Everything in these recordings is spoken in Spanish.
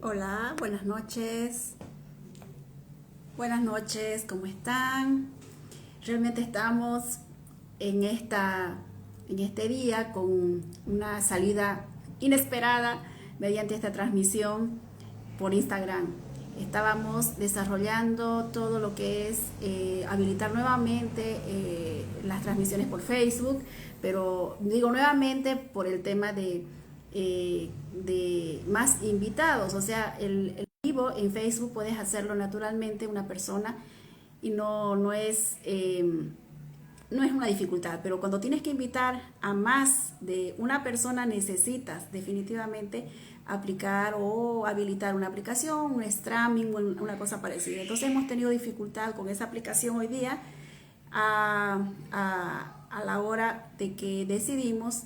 Hola, buenas noches. Buenas noches, ¿cómo están? Realmente estamos en en este día con una salida inesperada mediante esta transmisión por Instagram. Estábamos desarrollando todo lo que es habilitar nuevamente las transmisiones por Facebook, pero digo nuevamente por el tema de más invitados, o sea, el vivo en Facebook puedes hacerlo naturalmente una persona y no es una dificultad, pero cuando tienes que invitar a más de una persona necesitas definitivamente aplicar o habilitar una aplicación, un streaming, una cosa parecida. Entonces hemos tenido dificultad con esa aplicación hoy día a la hora de que decidimos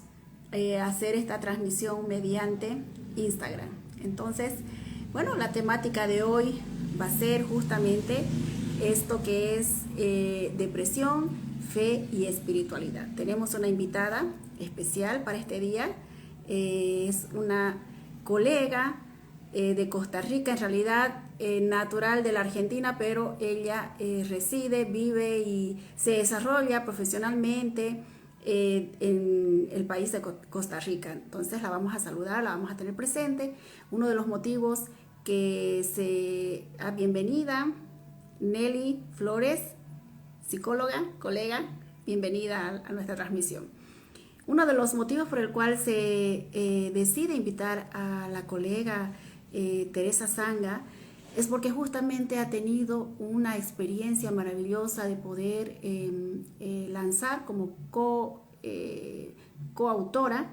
hacer esta transmisión mediante Instagram. Entonces, bueno, la temática de hoy va a ser justamente esto que es depresión, fe y espiritualidad. Tenemos una invitada especial para este día, es una colega de Costa Rica, en realidad natural de la Argentina, pero ella reside, vive y se desarrolla profesionalmente en el país de Costa Rica. Entonces la vamos a saludar, la vamos a tener presente. Uno de los motivos bienvenida, Nelly Flores, psicóloga, colega, bienvenida a nuestra transmisión. Uno de los motivos por el cual se decide invitar a la colega Teresa Sanga es porque justamente ha tenido una experiencia maravillosa de poder lanzar como coautora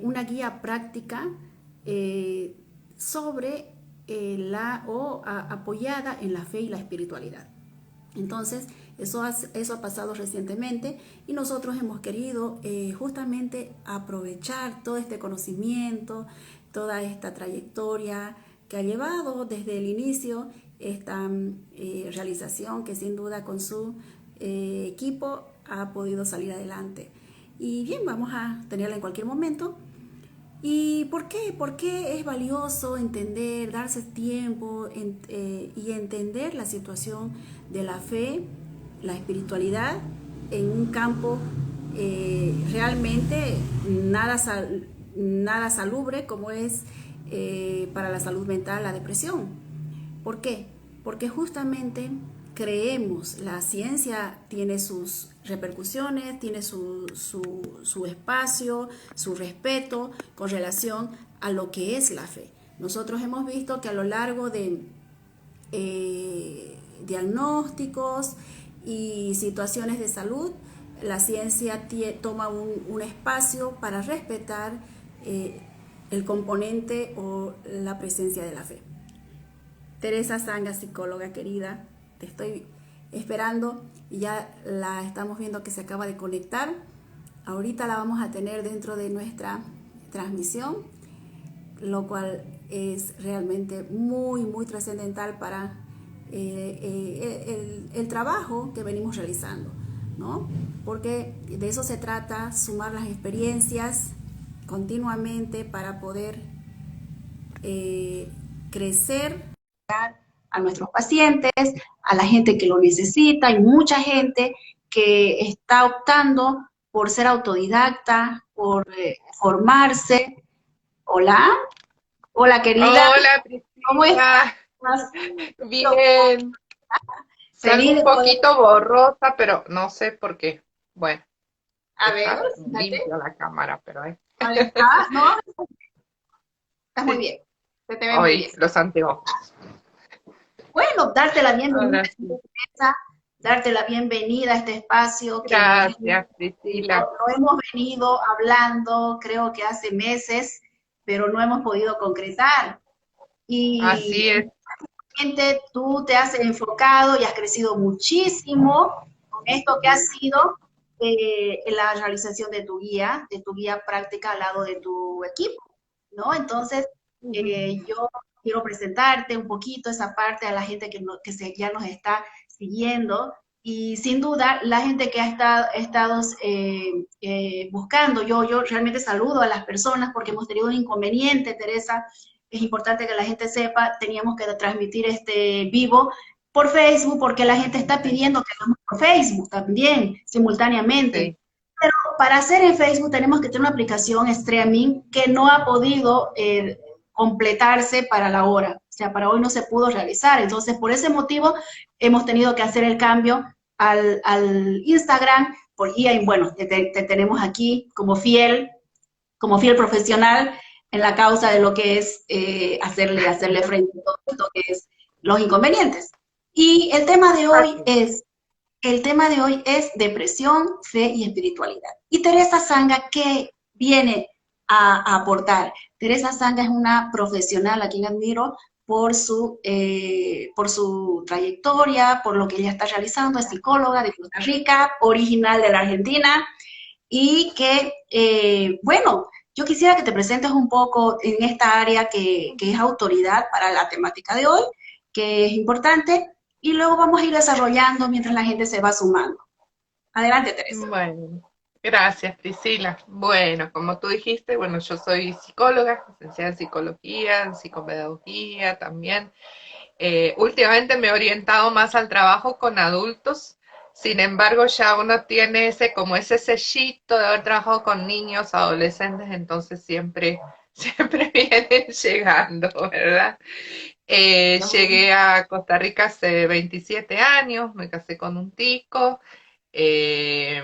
una guía práctica sobre apoyada en la fe y la espiritualidad. Entonces, eso ha pasado recientemente y nosotros hemos querido justamente aprovechar todo este conocimiento, toda esta trayectoria que ha llevado desde el inicio esta realización que sin duda con su equipo ha podido salir adelante. Y bien, vamos a tenerla en cualquier momento. ¿Y por qué? ¿Por qué es valioso entender, darse tiempo y entender la situación de la fe, la espiritualidad en un campo realmente nada salubre como es para la salud mental la depresión? ¿Por qué? Porque justamente creemos, la ciencia tiene sus repercusiones, tiene su espacio, su respeto con relación a lo que es la fe. Nosotros hemos visto que a lo largo de diagnósticos y situaciones de salud, la ciencia toma un espacio para respetar el componente o la presencia de la fe. Teresa Sanga, psicóloga querida, te estoy esperando y ya la estamos viendo que se acaba de conectar. Ahorita la vamos a tener dentro de nuestra transmisión, lo cual es realmente muy trascendental para el trabajo que venimos realizando, ¿no? Porque de eso se trata, sumar las experiencias continuamente para poder crecer a nuestros pacientes, a la gente que lo necesita. Hay mucha gente que está optando por ser autodidacta, por formarse. Hola, hola querida, Hola ¿cómo Priscila, estás? bien. Salgo Feliz un de poder. poquito borrosa, pero no sé por qué. Bueno, A ver, está fíjate, limpia la cámara, pero ahí está, ¿no? Estás muy sí, bien, se te ve muy hoy bien. los anteojos. Bueno, darte la bienvenida, Ahora sí. darte la bienvenida a este espacio que Gracias, Priscila. lo hemos venido hablando, creo que hace meses, pero no hemos podido concretar. Y Así es. realmente tú te has enfocado y has crecido muchísimo con esto que ha sido la realización de tu guía práctica al lado de tu equipo, ¿no? Entonces, Ujú. yo quiero presentarte un poquito esa parte a la gente ya nos está siguiendo y sin duda la gente que ha estado buscando, yo realmente saludo a las personas porque hemos tenido un inconveniente, Teresa, es importante que la gente sepa, teníamos que transmitir este vivo por Facebook, porque la gente está Sí, pidiendo que hagamos por Facebook también, simultáneamente. sí, Para hacer en Facebook tenemos que tener una aplicación streaming que no ha podido completarse para la hora. O sea, para hoy no se pudo realizar. Entonces, por ese motivo, hemos tenido que hacer el cambio al Instagram. Y bueno, te tenemos aquí como fiel profesional en la causa de lo que es hacerle frente a todo esto que es los inconvenientes. Y así. el tema de hoy es depresión, fe y espiritualidad. Y Teresa Sanga, ¿qué viene a aportar? Teresa Sanga es una profesional a quien admiro por su trayectoria, por lo que ella está realizando, es psicóloga de Costa Rica, original de la Argentina, y que, bueno, yo quisiera que te presentes un poco en esta área que es autoridad para la temática de hoy, que es importante, y luego vamos a ir desarrollando mientras la gente se va sumando. Adelante, Teresa. Bueno, gracias, Priscila. Bueno, como tú dijiste, bueno, yo soy psicóloga, licenciada en psicología, en psicopedagogía también. Últimamente me he orientado más al trabajo con adultos. Sin embargo, ya uno tiene ese, como ese sellito de haber trabajado con niños, adolescentes, entonces siempre, siempre vienen llegando, ¿verdad? Llegué a Costa Rica hace 27 años, me casé con un tico. eh,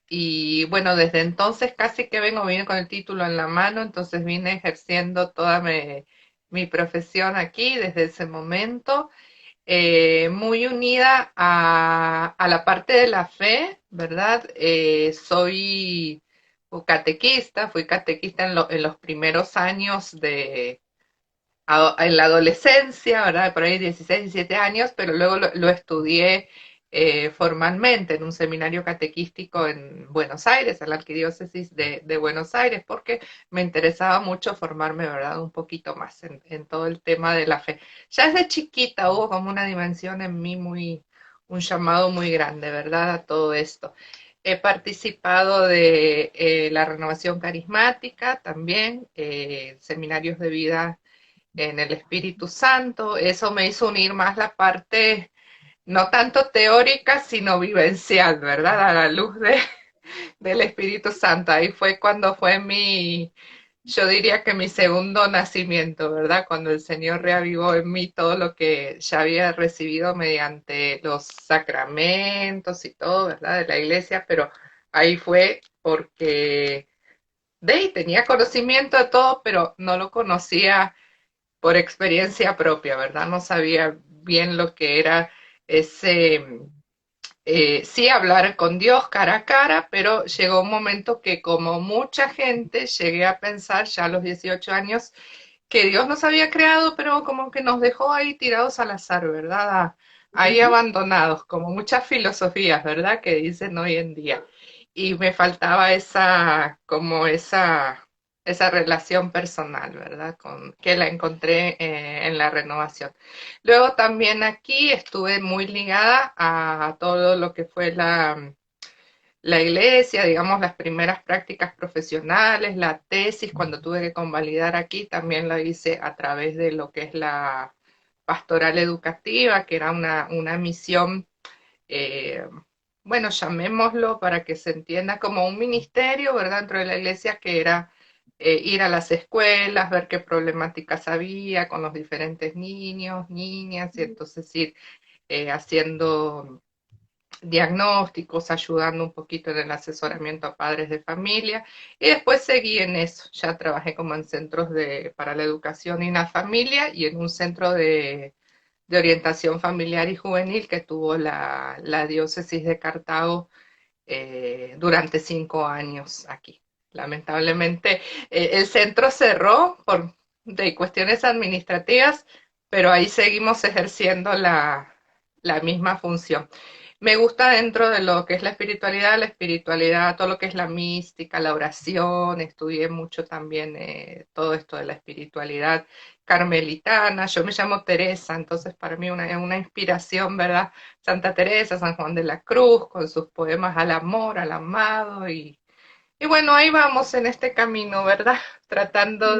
y bueno, desde entonces casi que vine con el título en la mano, entonces vine ejerciendo toda mi profesión aquí desde ese momento, muy unida a la parte de la fe, ¿verdad? Soy catequista, fui catequista en los primeros años en la adolescencia, ¿verdad? Por ahí 16, 17 años, pero luego lo estudié formalmente en un seminario catequístico en Buenos Aires, en la Arquidiócesis de Buenos Aires, porque me interesaba mucho formarme, ¿verdad? Un poquito más en todo el tema de la fe. Ya desde chiquita hubo como una dimensión en mí un llamado muy grande, ¿verdad? A todo esto. He participado de la renovación carismática también, seminarios de vida en el Espíritu Santo. Eso me hizo unir más la parte no tanto teórica, sino vivencial, ¿verdad? A la luz del Espíritu Santo. Ahí fue cuando fue yo diría que mi segundo nacimiento, ¿verdad? Cuando el Señor reavivó en mí todo lo que ya había recibido mediante los sacramentos y todo, ¿verdad? De la iglesia, pero ahí fue porque de ahí tenía conocimiento de todo, pero no lo conocía por experiencia propia, ¿verdad? No sabía bien lo que era ese, sí hablar con Dios cara a cara, pero llegó un momento que como mucha gente llegué a pensar ya a los 18 años que Dios nos había creado, pero como que nos dejó ahí tirados al azar, ¿verdad? Ahí abandonados, como muchas filosofías, ¿verdad? Que dicen hoy en día. Y me faltaba esa relación personal, ¿verdad? Que la encontré en la renovación. Luego también aquí estuve muy ligada a todo lo que fue la iglesia, digamos, las primeras prácticas profesionales, la tesis, cuando tuve que convalidar aquí, también la hice a través de lo que es la pastoral educativa, que era una misión, eh, bueno, llamémoslo para que se entienda como un ministerio, ¿verdad? Dentro de la iglesia, que era ir a las escuelas, ver qué problemáticas había con los diferentes niños, niñas, y entonces ir haciendo diagnósticos, ayudando un poquito en el asesoramiento a padres de familia, y después seguí en eso. Ya trabajé como en centros para la educación y la familia y en un centro de orientación familiar y juvenil que tuvo la diócesis de Cartago durante 5 años aquí. Lamentablemente el centro cerró de cuestiones administrativas, pero ahí seguimos ejerciendo la misma función. Me gusta dentro de lo que es la espiritualidad, todo lo que es la mística, la oración, estudié mucho también todo esto de la espiritualidad carmelitana. Yo me llamo Teresa, entonces para mí una inspiración, ¿verdad? Santa Teresa, San Juan de la Cruz, con sus poemas al amor, al amado, y bueno, ahí vamos en este camino, ¿verdad? Tratando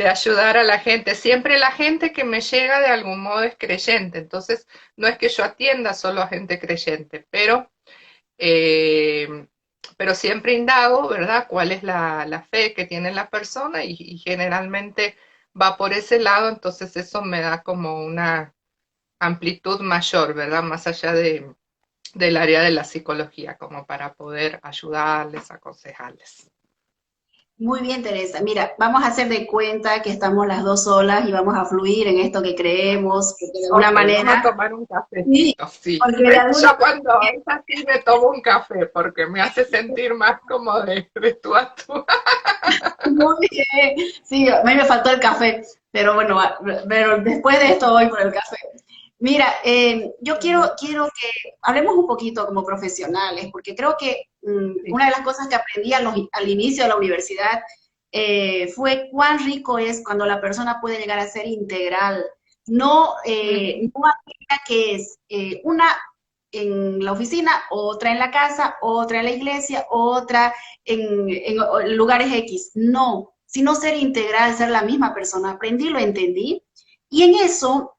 de ayudar a la gente. Siempre la gente que me llega de algún modo es creyente, entonces no es que yo atienda solo a gente creyente, eh, pero siempre indago, ¿verdad?, cuál es la fe que tiene la persona y generalmente va por ese lado, entonces eso me da como una amplitud mayor, ¿verdad?, más allá del área de la psicología, como para poder ayudarles, aconsejarles. Muy bien, Teresa. Mira, vamos a hacer de cuenta que estamos las dos solas y vamos a fluir en esto que creemos, porque de alguna Ok, vamos a manera, tomar un sí, cafecito, sí. porque de alguna Yo cuando es así me tomo un café porque me hace sentir más como de tú a tú. muy bien. Sí, a mí me faltó el café, pero bueno, pero después de esto voy por el café. Mira, yo quiero que hablemos un poquito como profesionales, porque creo que Sí. una de las cosas que aprendí al inicio de la universidad fue cuán rico es cuando la persona puede llegar a ser integral. No, Ujú. no aquella que es una en la oficina, otra en la casa, otra en la iglesia, otra en lugares X. No, sino ser integral, ser la misma persona. Aprendí, lo entendí. Y en eso Ujú.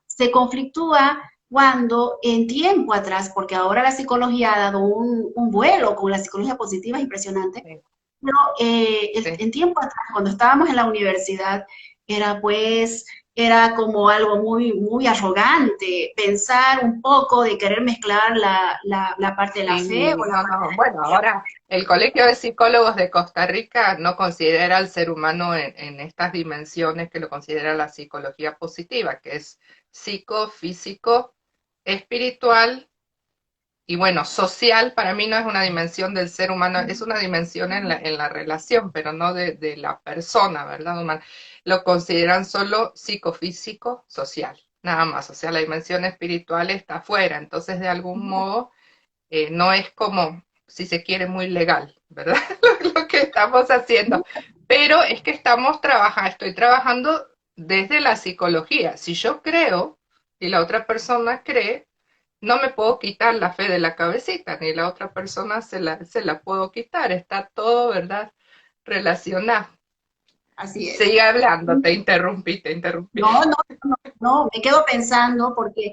se conflictúa cuando en tiempo atrás, porque ahora la psicología ha dado un vuelo con la psicología positiva, es impresionante, Sí, pero sí. en tiempo atrás, cuando estábamos en la universidad, era pues, era como algo muy arrogante, pensar un poco de querer mezclar la parte de la fe Sí, con la no, parte no. Bueno, ahora el Colegio de Psicólogos de Costa Rica no considera al ser humano en estas dimensiones que lo considera la psicología positiva, que es psico, físico, espiritual y bueno, social. Para mí no es una dimensión del ser humano, es una dimensión en la relación, pero no de la persona, ¿verdad? Humana. Lo consideran solo psicofísico, social, nada más. O sea, la dimensión espiritual está afuera, entonces de algún modo no es como, si se quiere, muy legal, ¿verdad? Lo que estamos haciendo. Pero es que estamos trabajando, estoy trabajando desde la psicología. Si yo creo y la otra persona cree, no me puedo quitar la fe de la cabecita, ni la otra persona se la puedo quitar. Está todo, ¿verdad?, relacionado. así es. Sigue hablando, te interrumpí, te interrumpí. No, me quedo pensando porque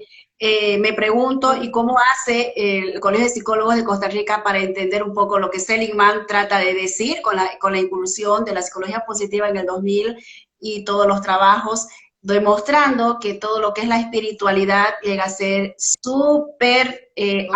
me pregunto, ¿y cómo hace el Colegio de Psicólogos de Costa Rica para entender un poco lo que Seligman trata de decir con la inclusión de la psicología positiva en el 2000 y todos los trabajos, demostrando que todo lo que es la espiritualidad llega a ser súper, Súper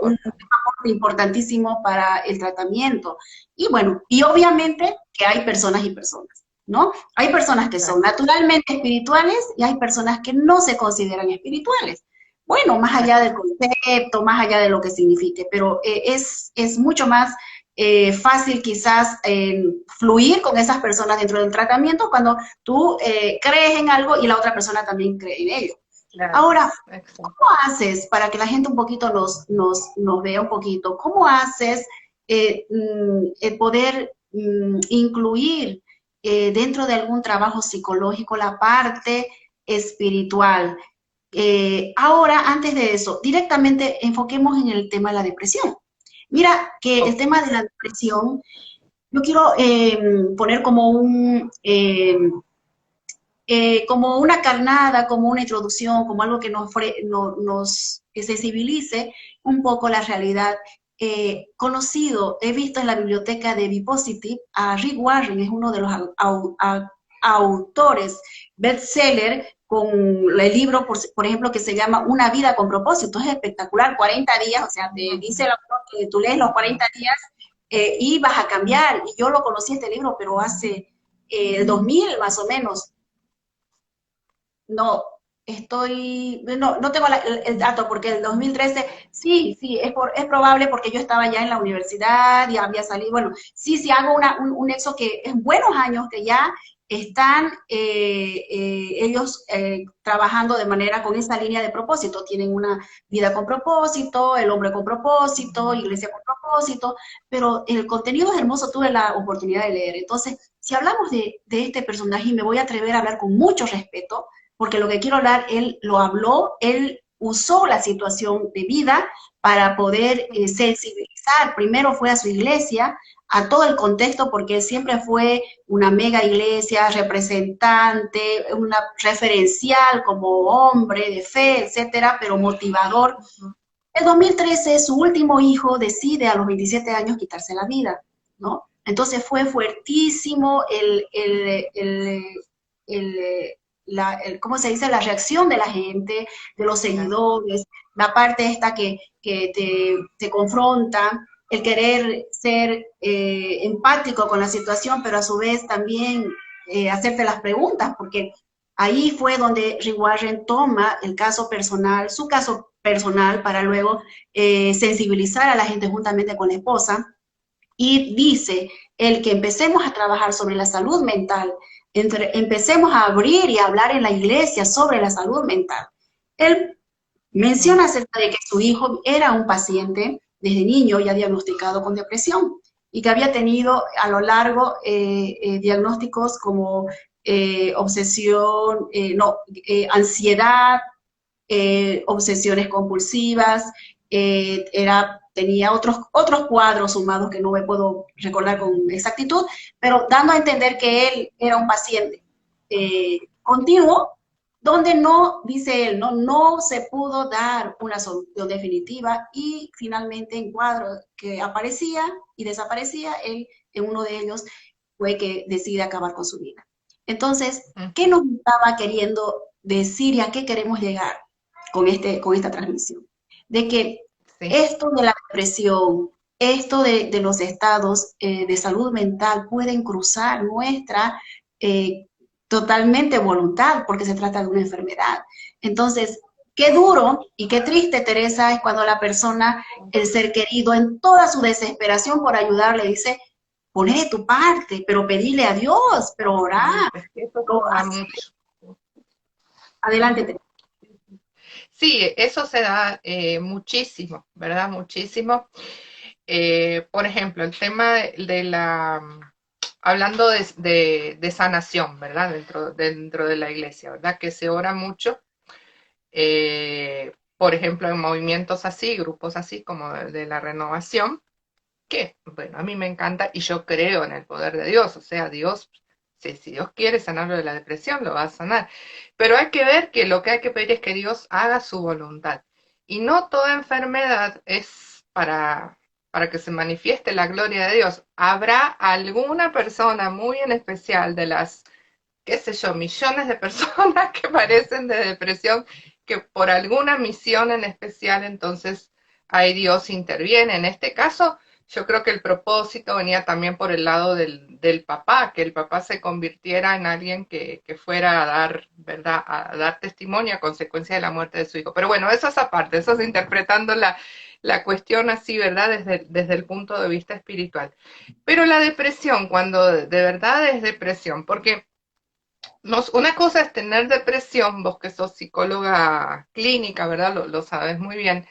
un importante. aporte importantísimo para el tratamiento. Y bueno, y obviamente que hay personas y personas, ¿no? Hay personas que son Exacto, naturalmente espirituales y hay personas que no se consideran espirituales. Bueno, más allá del exacto. concepto, más allá de lo que signifique, pero es mucho más fácil quizás fluir con esas personas dentro del tratamiento cuando tú crees en algo y la otra persona también cree en ello. Claro, Ahora, exacto. ¿cómo haces para que la gente un poquito nos vea un poquito? ¿Cómo haces el poder incluir dentro de algún trabajo psicológico la parte espiritual? Ahora, antes de eso, directamente enfoquemos en el tema de la depresión. Mira que el Ok. tema de la depresión, yo quiero poner como una carnada, como una introducción, como algo que nos sensibilice un poco la realidad. He visto en la biblioteca de Vipositive a Rick Warren, es uno de los autores bestseller con el libro, por ejemplo, que se llama Una vida con propósito. Es espectacular, 40 días, o sea, te dice el autor que tú lees los 40 días y vas a cambiar. Y yo lo conocí este libro, pero hace el 2000 más o menos. No, no tengo el dato porque el 2013, sí, es probable porque yo estaba ya en la universidad y había salido, bueno, sí, hago un nexo que en buenos años que ya están ellos trabajando de manera con esa línea de propósito, tienen una vida con propósito, el hombre con propósito, iglesia con propósito, pero el contenido es hermoso, tuve la oportunidad de leer. Entonces, si hablamos de este personaje, y me voy a atrever a hablar con mucho respeto, porque lo que quiero hablar, él lo habló, él usó la situación de vida para poder sensibilizar evangelizar. Primero fue a su iglesia, a todo el contexto, porque él siempre fue una mega iglesia, representante, una referencial como hombre de fe, etcétera, pero motivador. En 2013, su último hijo decide a los 27 años quitarse la vida, ¿no? Entonces fue fuertísimo ¿cómo se dice? La reacción de la gente, de los seguidores, la parte esta que te confronta, el querer ser empático con la situación, pero a su vez también hacerte las preguntas, porque ahí fue donde Rick Warren toma el caso personal, su caso personal, para luego sensibilizar a la gente juntamente con la esposa, y dice el que empecemos a trabajar sobre la salud mental, empecemos a abrir y a hablar en la iglesia sobre la salud mental. Él menciona acerca de que su hijo era un paciente desde niño ya diagnosticado con depresión y que había tenido a lo largo diagnósticos como obsesión, ansiedad, obsesiones compulsivas, tenía otros cuadros sumados que no me puedo recordar con exactitud, pero dando a entender que él era un paciente continuo, donde no, dice él, no se pudo dar una solución definitiva, y finalmente en cuadros que aparecía y desaparecía, él en uno de ellos fue que decide acabar con su vida. Entonces, ¿qué nos estaba queriendo decir y a qué queremos llegar con esta transmisión? De que esto de la depresión, esto de los estados de salud mental pueden cruzar nuestra totalmente voluntad, porque se trata de una enfermedad. Entonces, qué duro y qué triste, Teresa, es cuando la persona, el ser querido, en toda su desesperación por ayudar, le dice, poné de tu parte, pero pedile a Dios, pero orar. Adelante, Teresa. Sí, eso se da muchísimo, ¿verdad? Muchísimo. Por ejemplo, el tema de hablando de sanación, ¿verdad? Dentro de la iglesia, ¿verdad? Que se ora mucho, por ejemplo, en movimientos así, grupos así como de la renovación, que, bueno, a mí me encanta y yo creo en el poder de Dios, o sea, Dios, si Dios quiere sanarlo de la depresión, lo va a sanar. Pero hay que ver que lo que hay que pedir es que Dios haga su voluntad. Y no toda enfermedad es para que se manifieste la gloria de Dios. Habrá alguna persona muy en especial de las, qué sé yo, millones de personas que padecen de depresión, que por alguna misión en especial, entonces ahí Dios interviene. En este caso, yo creo que el propósito venía también por el lado del papá, que el papá se convirtiera en alguien que fuera a dar, ¿verdad?, a dar testimonio a consecuencia de la muerte de su hijo. Pero bueno, eso es aparte, eso es interpretando la cuestión así, ¿verdad?, desde el punto de vista espiritual. Pero la depresión, cuando de verdad es depresión, porque una cosa es tener depresión, vos que sos psicóloga clínica, ¿verdad?, lo sabes muy bien,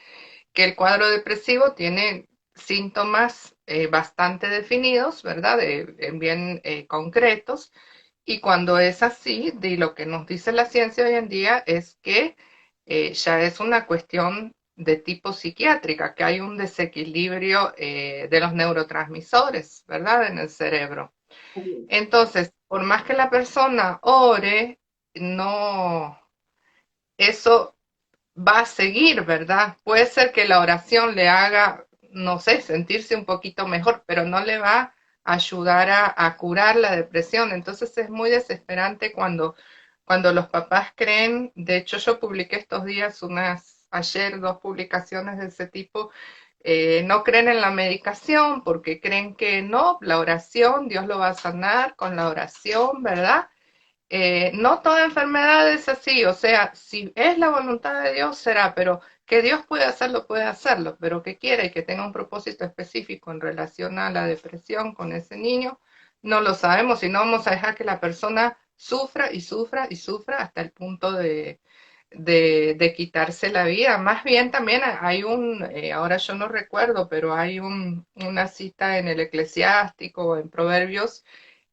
que el cuadro depresivo tiene síntomas bastante definidos, ¿verdad? Bien concretos. Y cuando es así, de lo que nos dice la ciencia hoy en día es que ya es una cuestión de tipo psiquiátrica, que hay un desequilibrio de los neurotransmisores, ¿verdad? En el cerebro. Entonces, por más que la persona ore, no, eso va a seguir, ¿verdad? Puede ser que la oración le haga, no sé, sentirse un poquito mejor, pero no le va a ayudar a curar la depresión. Entonces es muy desesperante cuando los papás creen, de hecho yo publiqué estos días ayer 2 publicaciones de ese tipo, no creen en la medicación porque creen que no, la oración, Dios lo va a sanar con la oración, ¿verdad? No toda enfermedad es así, o sea, si es la voluntad de Dios será, pero que Dios puede hacerlo, pero que quiere y que tenga un propósito específico en relación a la depresión con ese niño, no lo sabemos y no vamos a dejar que la persona sufra y sufra y sufra hasta el punto de quitarse la vida. Más bien también hay ahora yo no recuerdo, pero hay una cita en el Eclesiástico, en Proverbios,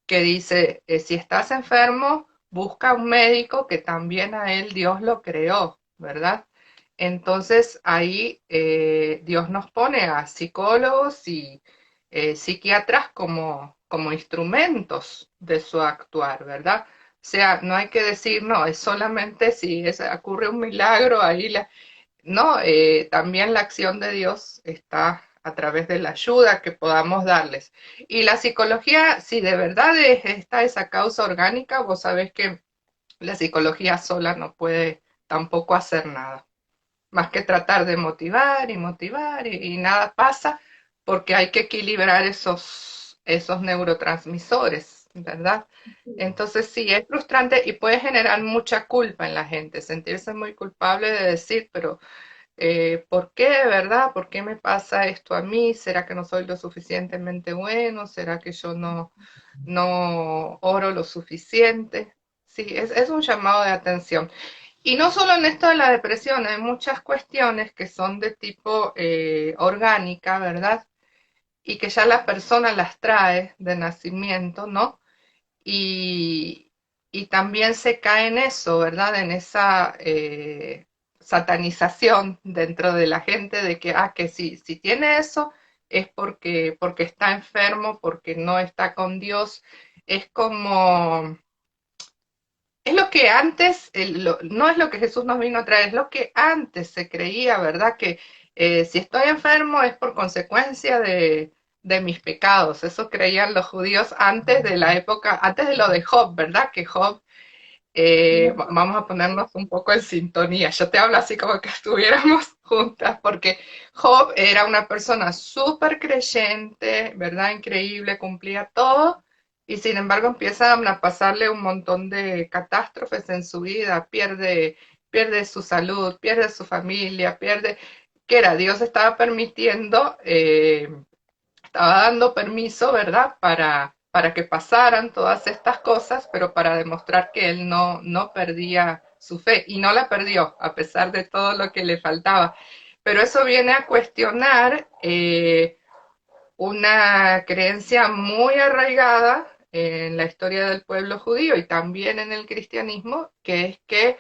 que dice, si estás enfermo, busca un médico que también a él Dios lo creó, ¿verdad? Entonces ahí Dios nos pone a psicólogos y psiquiatras como instrumentos de su actuar, ¿verdad? O sea, no hay que decir, no, es solamente si ocurre un milagro, no, también la acción de Dios está a través de la ayuda que podamos darles. Y la psicología, si de verdad está esa causa orgánica, vos sabés que la psicología sola no puede tampoco hacer nada, más que tratar de motivar y motivar y nada pasa porque hay que equilibrar esos neurotransmisores, ¿verdad? Entonces sí, es frustrante y puede generar mucha culpa en la gente, sentirse muy culpable de decir, pero ¿por qué, verdad? ¿Por qué me pasa esto a mí? ¿Será que no soy lo suficientemente bueno? ¿Será que yo no oro lo suficiente? Sí, es un llamado de atención. Y no solo en esto de la depresión, hay muchas cuestiones que son de tipo orgánica, ¿verdad? Y que ya la persona las trae de nacimiento, ¿no? Y, y también se cae en eso, ¿verdad? En esa satanización dentro de la gente de que, que si tiene eso es porque está enfermo, porque no está con Dios. Es como es lo que antes, no es lo que Jesús nos vino a traer, es lo que antes se creía, ¿verdad? Que si estoy enfermo es por consecuencia de mis pecados. Eso creían los judíos antes de la época, antes de lo de Job, ¿verdad? Que Job, vamos a ponernos un poco en sintonía. Yo te hablo así como que estuviéramos juntas, porque Job era una persona súper creyente, ¿verdad? Increíble, cumplía todo y sin embargo empiezan a pasarle un montón de catástrofes en su vida, pierde su salud, pierde su familia, que era, Dios estaba permitiendo, estaba dando permiso, ¿verdad? Para que pasaran todas estas cosas, pero para demostrar que él no perdía su fe, y no la perdió, a pesar de todo lo que le faltaba. Pero eso viene a cuestionar una creencia muy arraigada en la historia del pueblo judío y también en el cristianismo, que es que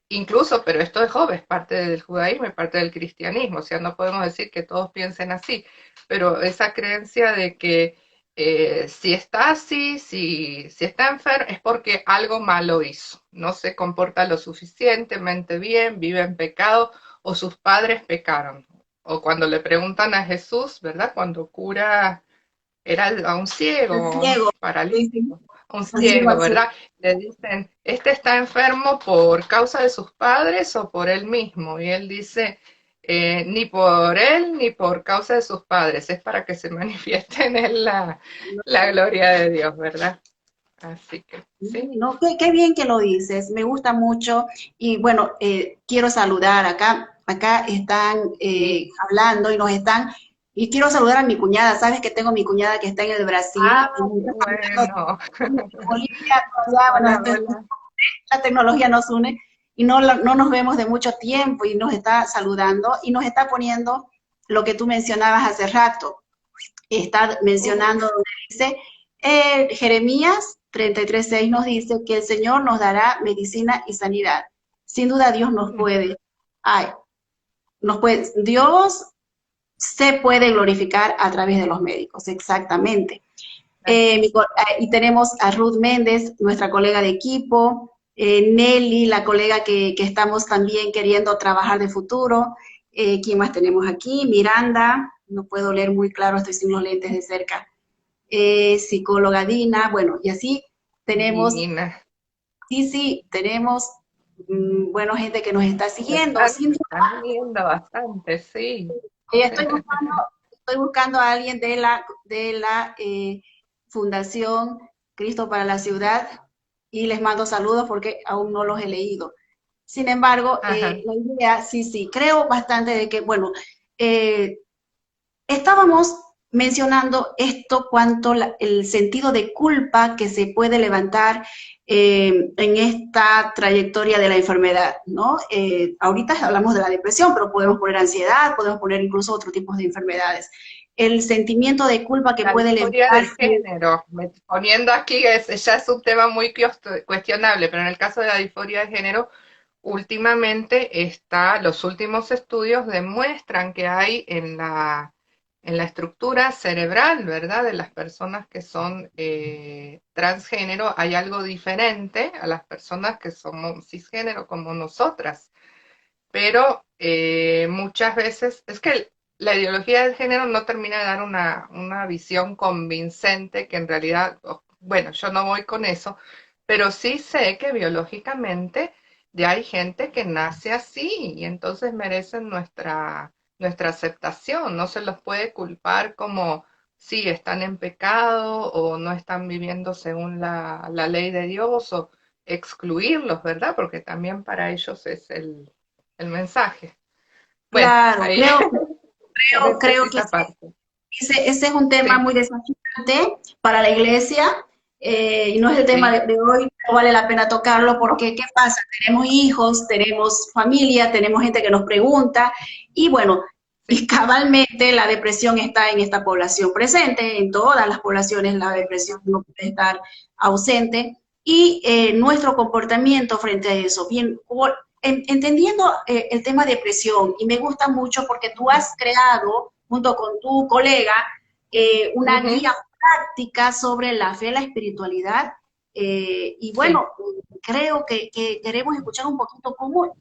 incluso, pero esto de Job es parte del judaísmo y parte del cristianismo, o sea, no podemos decir que todos piensen así, pero esa creencia de que si está así, si está enfermo, es porque algo malo hizo, no se comporta lo suficientemente bien, vive en pecado o sus padres pecaron. O cuando le preguntan a Jesús, ¿verdad? Cuando cura, era a un ciego, El a un ciego, sí, sí, paralítico, a un así lo ciego, hace. ¿verdad? Le dicen, ¿este está enfermo por causa de sus padres o por él mismo? Y él dice, ni por él ni por causa de sus padres, es para que se manifieste en él la gloria de Dios, ¿verdad? Así que, sí. Sí, no, qué bien que lo dices, me gusta mucho y bueno, quiero saludar acá están hablando y nos están, y quiero saludar a mi cuñada, sabes que tengo mi cuñada que está en el Brasil, Ah, y nos qué está saludando bueno. desde Bolivia, allá, bueno, Hola, hola. la tecnología nos une y no nos vemos de mucho tiempo y nos está saludando y nos está poniendo lo que tú mencionabas hace rato, está mencionando donde dice, Jeremías 33:6 nos dice que el Señor nos dará medicina y sanidad. Sin duda Dios nos puede, ay, Dios se puede glorificar a través de los médicos, exactamente. Y tenemos a Ruth Méndez, nuestra colega de equipo, Nelly, la colega que estamos también queriendo trabajar de futuro. ¿Quién más tenemos aquí? Miranda, no puedo leer muy claro, estoy sin los lentes de cerca. Psicóloga Dina, bueno, y así tenemos, Divina. sí, tenemos, bueno, gente que nos está siguiendo. Están viendo bastante, sí. Estoy buscando a alguien de la Fundación Cristo para la Ciudad y les mando saludos porque aún no los he leído. Sin embargo, Ajá. la idea, sí, creo bastante de que, bueno, eh, estábamos mencionando esto cuanto el sentido de culpa que se puede levantar en esta trayectoria de la enfermedad, ¿no? Ahorita hablamos de la depresión, pero podemos poner ansiedad, podemos poner incluso otro tipo de enfermedades. El sentimiento de culpa que La puede disforia de levantarse. género, poniendo aquí, ya es un tema muy cuestionable, pero en el caso de la disforia de género, últimamente los últimos estudios demuestran que hay en la estructura cerebral, ¿verdad? De las personas que son transgénero, hay algo diferente a las personas que somos cisgénero como nosotras. Pero muchas veces es que la ideología del género no termina de dar una visión convincente que en realidad, bueno, yo no voy con eso, pero sí sé que biológicamente ya hay gente que nace así y entonces merecen nuestra aceptación. No se los puede culpar como si están en pecado o no están viviendo según la ley de Dios o excluirlos, ¿verdad? Porque también para ellos es el mensaje. Bueno, Claro, ahí creo paréntesis que aparte. ese es un tema Sí. muy desafiante para la iglesia, y no es el tema Sí. de hoy, pero vale la pena tocarlo porque ¿qué pasa? Tenemos hijos, tenemos familia, tenemos gente que nos pregunta y bueno, y Sí. cabalmente la depresión está en esta población presente, en todas las poblaciones la depresión no puede estar ausente y nuestro comportamiento frente a eso, bien, entendiendo el tema de depresión y me gusta mucho porque tú has creado junto con tu colega una Ujú. guía práctica sobre la fe, la espiritualidad. Y Sí. bueno, creo que queremos escuchar un poquito cómo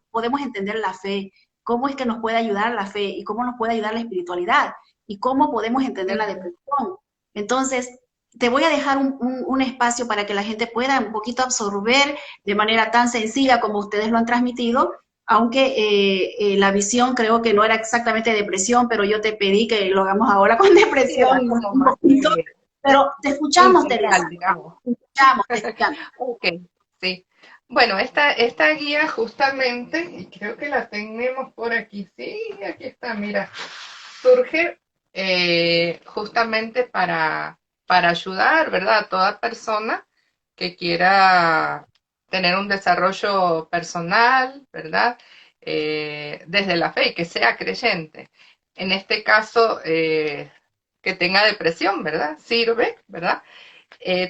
podemos entender la fe, cómo es que nos puede ayudar la fe y cómo nos puede ayudar la espiritualidad y cómo podemos entender la Ujú. depresión. Entonces, te voy a dejar un espacio para que la gente pueda un poquito absorber de manera tan sencilla como ustedes lo han transmitido, aunque la visión creo que no era exactamente depresión, pero yo te pedí que lo hagamos ahora con Sí, era depresión como un más poquito, pero te escuchamos, Teresa, integral, digamos. te escuchamos, te escuchamos. Ok, sí. Bueno, esta guía justamente, y creo que la tenemos por aquí, sí, aquí está, mira, surge justamente para ayudar, ¿verdad? A toda persona que quiera tener un desarrollo personal, ¿verdad? Desde la fe y que sea creyente. En este caso, que tenga depresión, ¿verdad? Sirve, ¿verdad?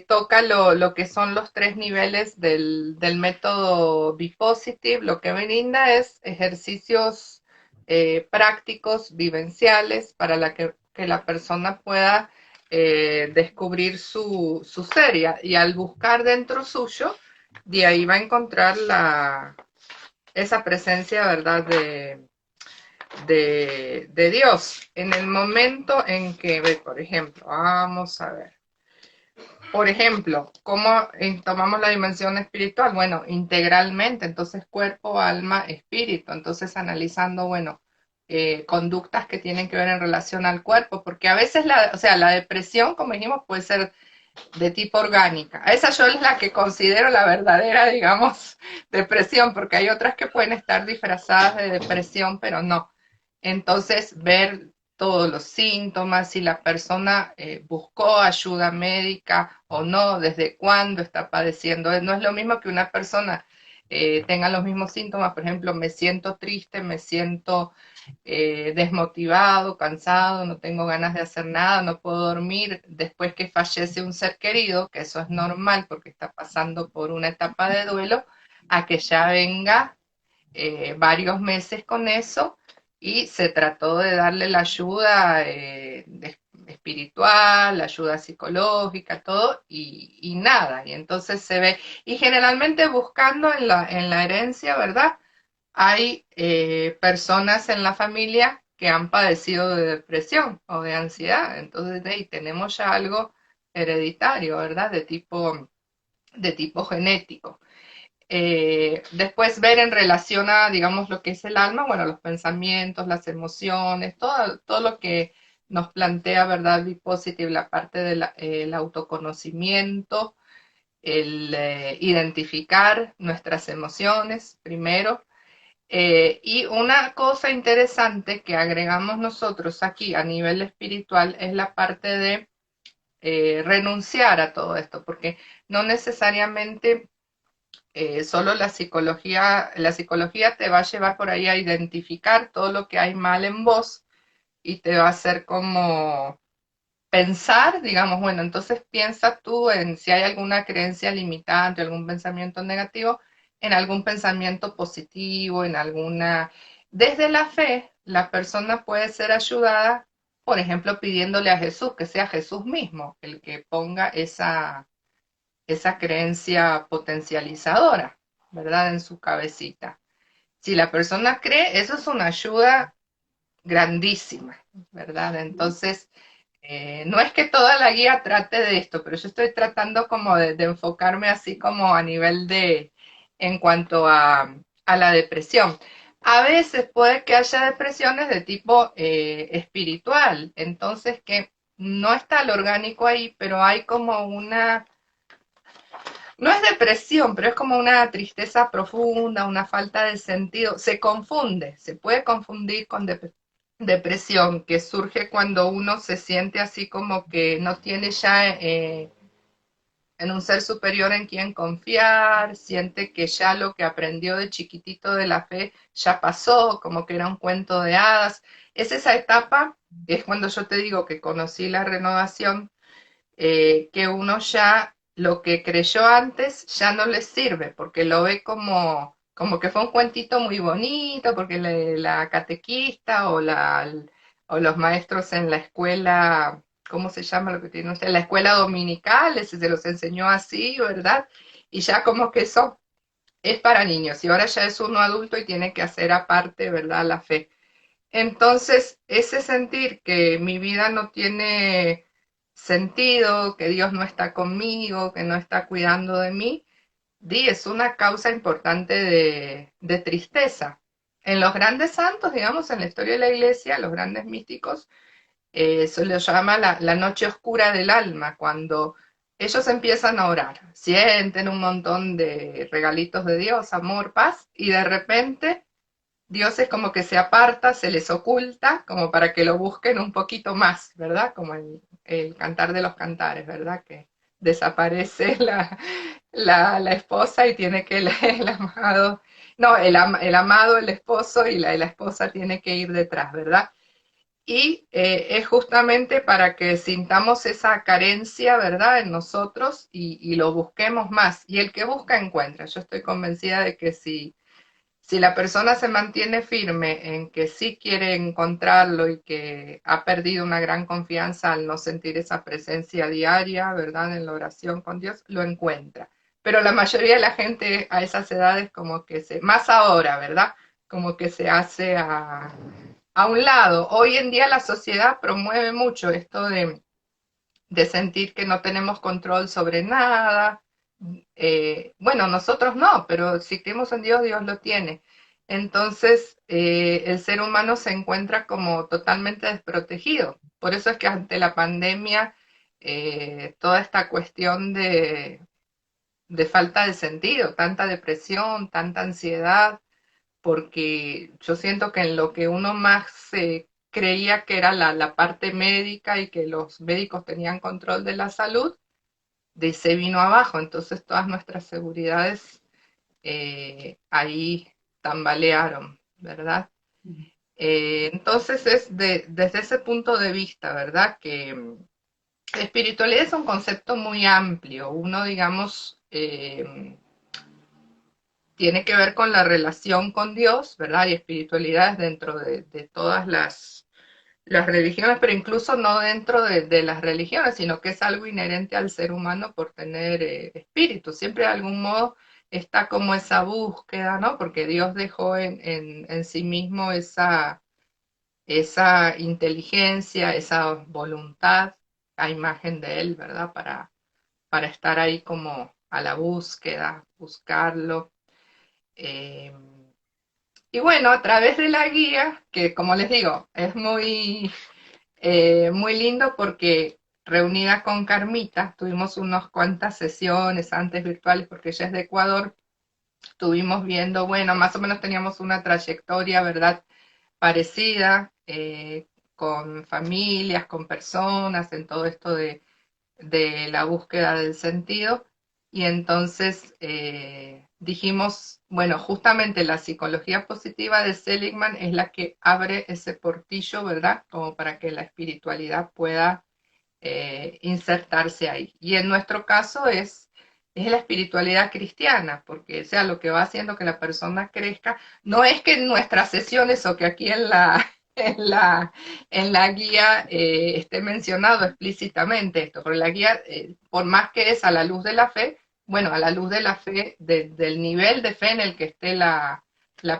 Toca lo que son los tres niveles del método Bipositive. Lo que brinda es ejercicios prácticos, vivenciales, para que la persona pueda descubrir su ser y al buscar dentro suyo, de ahí va a encontrar esa presencia, ¿verdad?, de Dios. En el momento en que, por ejemplo, vamos a ver. Por ejemplo, ¿cómo tomamos la dimensión espiritual? Bueno, integralmente, entonces cuerpo, alma, espíritu. Entonces analizando, bueno, conductas que tienen que ver en relación al cuerpo, porque a veces la depresión, como dijimos, puede ser de tipo orgánica. Esa yo es la que considero la verdadera, digamos, depresión, porque hay otras que pueden estar disfrazadas de depresión, pero no. Entonces, ver todos los síntomas, si la persona buscó ayuda médica o no, desde cuándo está padeciendo. No es lo mismo que una persona tenga los mismos síntomas, por ejemplo, me siento triste, me siento desmotivado, cansado, no tengo ganas de hacer nada, no puedo dormir después que fallece un ser querido, que eso es normal porque está pasando por una etapa de duelo, a que ya venga varios meses con eso y se trató de darle la ayuda espiritual, la ayuda psicológica, todo, y nada. Y entonces se ve, y generalmente buscando en la herencia, ¿verdad? Hay personas en la familia que han padecido de depresión o de ansiedad. Entonces, ahí tenemos ya algo hereditario, ¿verdad? De tipo genético. Después ver en relación a, digamos, lo que es el alma, bueno, los pensamientos, las emociones, todo lo que nos plantea, ¿verdad? Be Positive, la parte del autoconocimiento, el identificar nuestras emociones primero. Y una cosa interesante que agregamos nosotros aquí a nivel espiritual es la parte de renunciar a todo esto, porque no necesariamente solo la psicología te va a llevar por ahí a identificar todo lo que hay mal en vos y te va a hacer como pensar, digamos, bueno, entonces piensa tú en si hay alguna creencia limitante, algún pensamiento negativo en algún pensamiento positivo, en alguna... Desde la fe, la persona puede ser ayudada, por ejemplo, pidiéndole a Jesús, que sea Jesús mismo el que ponga esa creencia potencializadora, ¿verdad? En su cabecita. Si la persona cree, eso es una ayuda grandísima, ¿verdad? Entonces, no es que toda la guía trate de esto, pero yo estoy tratando como de enfocarme así como a nivel de, en cuanto a la depresión. A veces puede que haya depresiones de tipo espiritual, entonces que no está lo orgánico ahí, pero hay como una, no es depresión, pero es como una tristeza profunda, una falta de sentido. Se confunde, se puede confundir con depresión, que surge cuando uno se siente así como que no tiene ya en un ser superior en quien confiar, siente que ya lo que aprendió de chiquitito de la fe ya pasó, como que era un cuento de hadas. Es esa etapa, que es cuando yo te digo que conocí la renovación, que uno ya lo que creyó antes ya no le sirve, porque lo ve como que fue un cuentito muy bonito, porque la catequista o los maestros en la escuela, ¿cómo se llama lo que tiene usted? La escuela dominical, se los enseñó así, ¿verdad? Y ya como que eso es para niños, y ahora ya es uno adulto y tiene que hacer aparte, ¿verdad? La fe. Entonces, ese sentir que mi vida no tiene sentido, que Dios no está conmigo, que no está cuidando de mí, es una causa importante de tristeza. En los grandes santos, digamos, en la historia de la iglesia, los grandes místicos, se les llama la noche oscura del alma, cuando ellos empiezan a orar, sienten un montón de regalitos de Dios, amor, paz, y de repente Dios es como que se aparta, se les oculta, como para que lo busquen un poquito más, ¿verdad? Como el cantar de los cantares, ¿verdad? Que desaparece la esposa y tiene que el amado, no, el amado, el esposo y la esposa tiene que ir detrás, ¿verdad? Y es justamente para que sintamos esa carencia, ¿verdad?, en nosotros y lo busquemos más. Y el que busca encuentra. Yo estoy convencida de que si la persona se mantiene firme en que sí quiere encontrarlo y que ha perdido una gran confianza al no sentir esa presencia diaria, ¿verdad?, en la oración con Dios, lo encuentra. Pero la mayoría de la gente a esas edades como que más ahora, ¿verdad?, como que se hace a un lado. Hoy en día la sociedad promueve mucho esto de sentir que no tenemos control sobre nada. Bueno, nosotros no, pero si creemos en Dios, Dios lo tiene. Entonces, el ser humano se encuentra como totalmente desprotegido. Por eso es que ante la pandemia, toda esta cuestión de falta de sentido, tanta depresión, tanta ansiedad, porque yo siento que en lo que uno más creía que era la parte médica y que los médicos tenían control de la salud, se vino abajo, entonces todas nuestras seguridades ahí tambalearon, ¿verdad? Entonces es desde ese punto de vista, ¿verdad? Que espiritualidad es un concepto muy amplio, uno, digamos, tiene que ver con la relación con Dios, ¿verdad? Y espiritualidad es dentro de todas las religiones, pero incluso no dentro de las religiones, sino que es algo inherente al ser humano por tener espíritu. Siempre de algún modo está como esa búsqueda, ¿no? Porque Dios dejó en sí mismo esa inteligencia, esa voluntad a imagen de Él, ¿verdad? Para estar ahí como a la búsqueda, buscarlo. Eh, y bueno, a través de la guía, que como les digo, es muy lindo porque reunida con Carmita, tuvimos unas cuantas sesiones antes virtuales porque ella es de Ecuador, estuvimos viendo, bueno, más o menos teníamos una trayectoria, ¿verdad?, parecida, con familias, con personas, en todo esto de la búsqueda del sentido. Y entonces dijimos, bueno, justamente la psicología positiva de Seligman es la que abre ese portillo, ¿verdad? Como para que la espiritualidad pueda insertarse ahí. Y en nuestro caso es es la espiritualidad cristiana, porque o sea, lo que va haciendo que la persona crezca, no es que en nuestras sesiones o que aquí en la, en la, en la guía esté mencionado explícitamente esto, porque la guía, por más que es a la luz de la fe, bueno, a la luz de la fe, del nivel de fe en el que esté la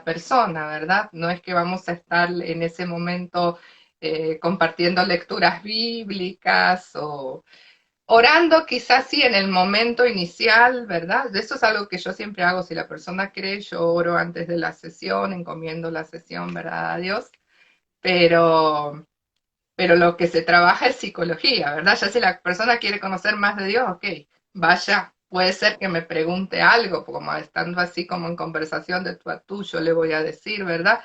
persona, ¿verdad? No es que vamos a estar en ese momento compartiendo lecturas bíblicas o orando quizás sí en el momento inicial, ¿verdad? Eso es algo que yo siempre hago. Si la persona cree, yo oro antes de la sesión, encomiendo la sesión, ¿verdad? A Dios. Pero, pero lo que se trabaja es psicología, ¿verdad? Ya si la persona quiere conocer más de Dios, ok, vaya, puede ser que me pregunte algo, como estando así como en conversación de tú a tú, yo le voy a decir, ¿verdad?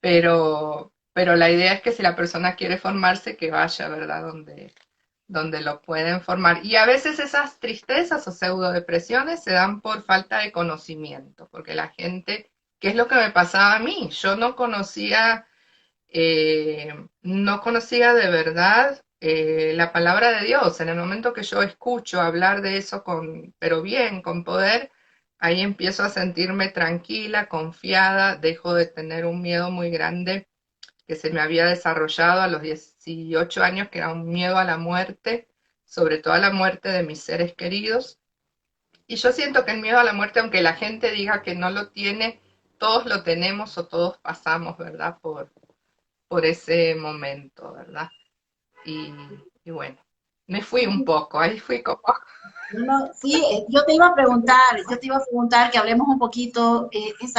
Pero la idea es que si la persona quiere formarse, que vaya, ¿verdad? Donde lo pueden formar. Y a veces esas tristezas o pseudodepresiones se dan por falta de conocimiento, porque la gente, ¿qué es lo que me pasaba a mí? Yo no conocía de verdad la palabra de Dios. En el momento que yo escucho hablar de eso pero bien, con poder, ahí empiezo a sentirme tranquila, confiada, dejo de tener un miedo muy grande que se me había desarrollado a los 18 años, que era un miedo a la muerte, sobre todo a la muerte de mis seres queridos. Y yo siento que el miedo a la muerte, aunque la gente diga que no lo tiene, todos lo tenemos o todos pasamos, ¿verdad? Por ese momento, ¿verdad? Y, y bueno, me fui un poco, ahí fui como... No, no, sí, yo te iba a preguntar que hablemos un poquito,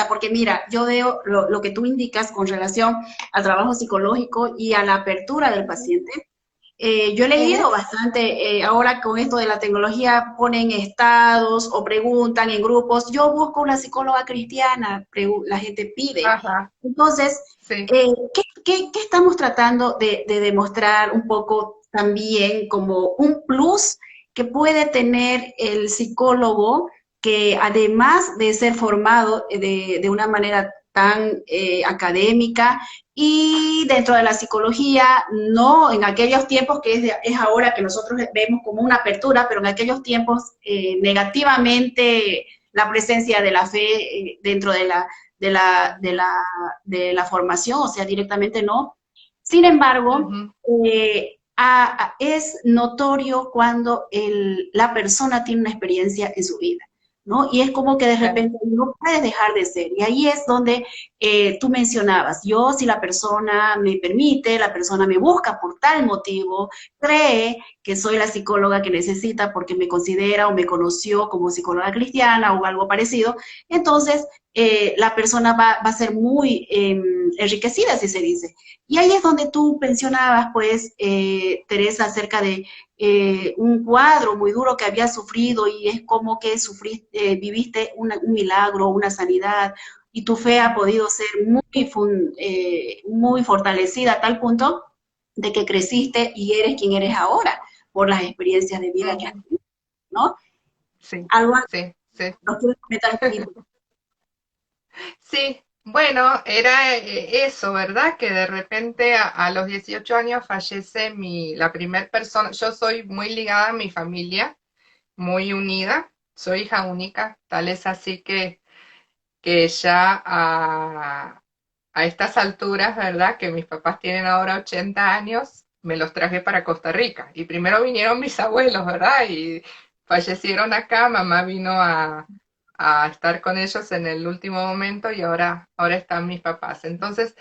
porque mira, yo veo lo que tú indicas con relación al trabajo psicológico y a la apertura del paciente. Yo he leído bastante, ahora con esto de la tecnología ponen estados o preguntan en grupos, yo busco una psicóloga cristiana, la gente pide. Ajá, Entonces, sí. ¿qué estamos tratando de demostrar un poco también como un plus que puede tener el psicólogo que además de ser formado de una manera tan académica y dentro de la psicología, no en aquellos tiempos que es ahora que nosotros vemos como una apertura, pero en aquellos tiempos negativamente la presencia de la fe dentro de la, de, la, de la formación, o sea, directamente no. Sin embargo, Ujú, es notorio cuando la persona tiene una experiencia en su vida, ¿no? Y es como que de sí, repente no puedes dejar de ser. Y ahí es donde tú mencionabas, yo si la persona me permite, la persona me busca por tal motivo, cree que soy la psicóloga que necesita porque me considera o me conoció como psicóloga cristiana o algo parecido, entonces la persona va a ser muy enriquecida, si se dice. Y ahí es donde tú mencionabas, pues, Teresa, acerca de un cuadro muy duro que había sufrido y es como que viviste un milagro, una sanidad, y tu fe ha podido ser muy fortalecida a tal punto de que creciste y eres quien eres ahora por las experiencias de vida que has ujú, tenido, ¿no? sí, Algo sí, sí. nos quieres comentar un poquito. Sí, bueno, era eso, ¿verdad? Que de repente a los 18 años fallece la primer persona. Yo soy muy ligada a mi familia, muy unida, soy hija única, tal es así que ya a estas alturas, ¿verdad? Que mis papás tienen ahora 80 años, me los traje para Costa Rica. Y primero vinieron mis abuelos, ¿verdad? Y fallecieron acá, mamá vino a estar con ellos en el último momento y ahora están mis papás. Entonces,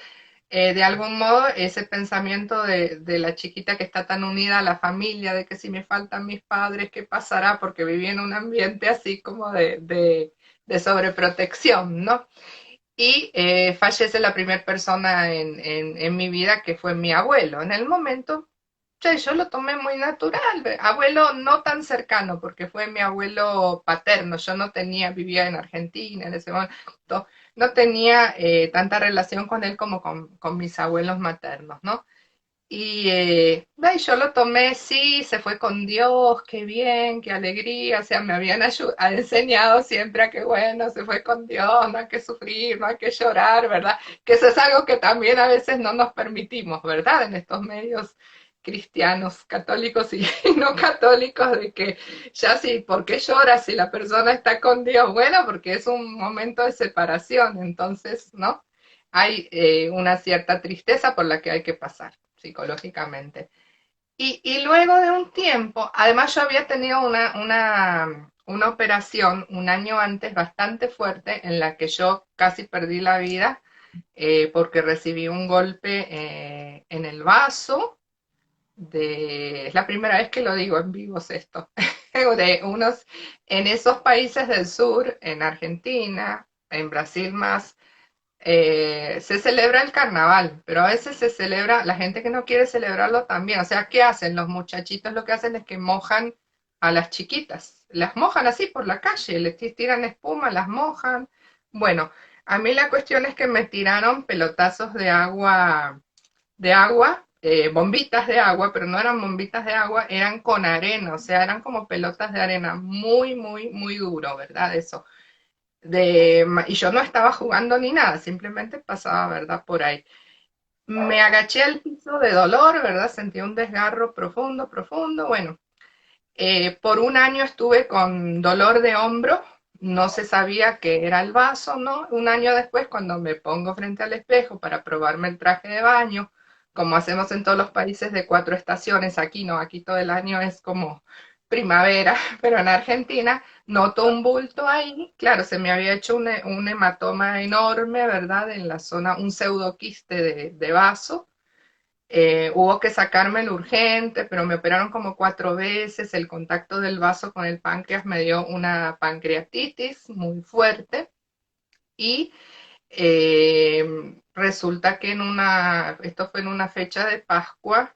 de algún modo, ese pensamiento de la chiquita que está tan unida a la familia, de que si me faltan mis padres, ¿qué pasará? Porque viví en un ambiente así como de sobreprotección, ¿no? Y fallece la primera persona en mi vida que fue mi abuelo. En el momento, yo lo tomé muy natural. Abuelo no tan cercano, porque fue mi abuelo paterno. Yo no tenía, vivía en Argentina en ese momento, no tenía tanta relación con él como con mis abuelos maternos, ¿no? Y yo lo tomé, sí, se fue con Dios, qué bien, qué alegría, o sea, me habían enseñado siempre a que bueno, se fue con Dios, no hay que sufrir, no hay que llorar, ¿verdad? Que eso es algo que también a veces no nos permitimos, ¿verdad? En estos medios cristianos, católicos y no católicos, de que ya sí, ¿por qué lloras si la persona está con Dios? Bueno, porque es un momento de separación, entonces, ¿no? Hay una cierta tristeza por la que hay que pasar psicológicamente. Y luego de un tiempo, además yo había tenido una operación un año antes bastante fuerte en la que yo casi perdí la vida porque recibí un golpe en el vaso es la primera vez que lo digo en vivos esto, de unos, en esos países del sur, en Argentina, en Brasil más, se celebra el carnaval, pero a veces se celebra, la gente que no quiere celebrarlo también, o sea, ¿qué hacen? Los muchachitos lo que hacen es que mojan a las chiquitas, las mojan así por la calle, les tiran espuma, las mojan. Bueno, a mí la cuestión es que me tiraron pelotazos bombitas de agua, pero no eran bombitas de agua, eran con arena, o sea, eran como pelotas de arena, muy, muy, muy duro, ¿verdad? Eso. Y yo no estaba jugando ni nada, simplemente pasaba, ¿verdad? Por ahí. Me agaché al piso de dolor, ¿verdad? Sentí un desgarro profundo, profundo. Bueno, por un año estuve con dolor de hombro, no se sabía que era el vaso, ¿no? Un año después, cuando me pongo frente al espejo para probarme el traje de baño, como hacemos en todos los países de 4 estaciones, aquí no, aquí todo el año es como primavera, pero en Argentina noto un bulto ahí, claro, se me había hecho un hematoma enorme, ¿verdad? En la zona, un pseudoquiste de vaso. Hubo que sacármelo urgente, pero me operaron como 4 veces. El contacto del vaso con el páncreas me dio una pancreatitis muy fuerte y resulta que esto fue en una fecha de Pascua,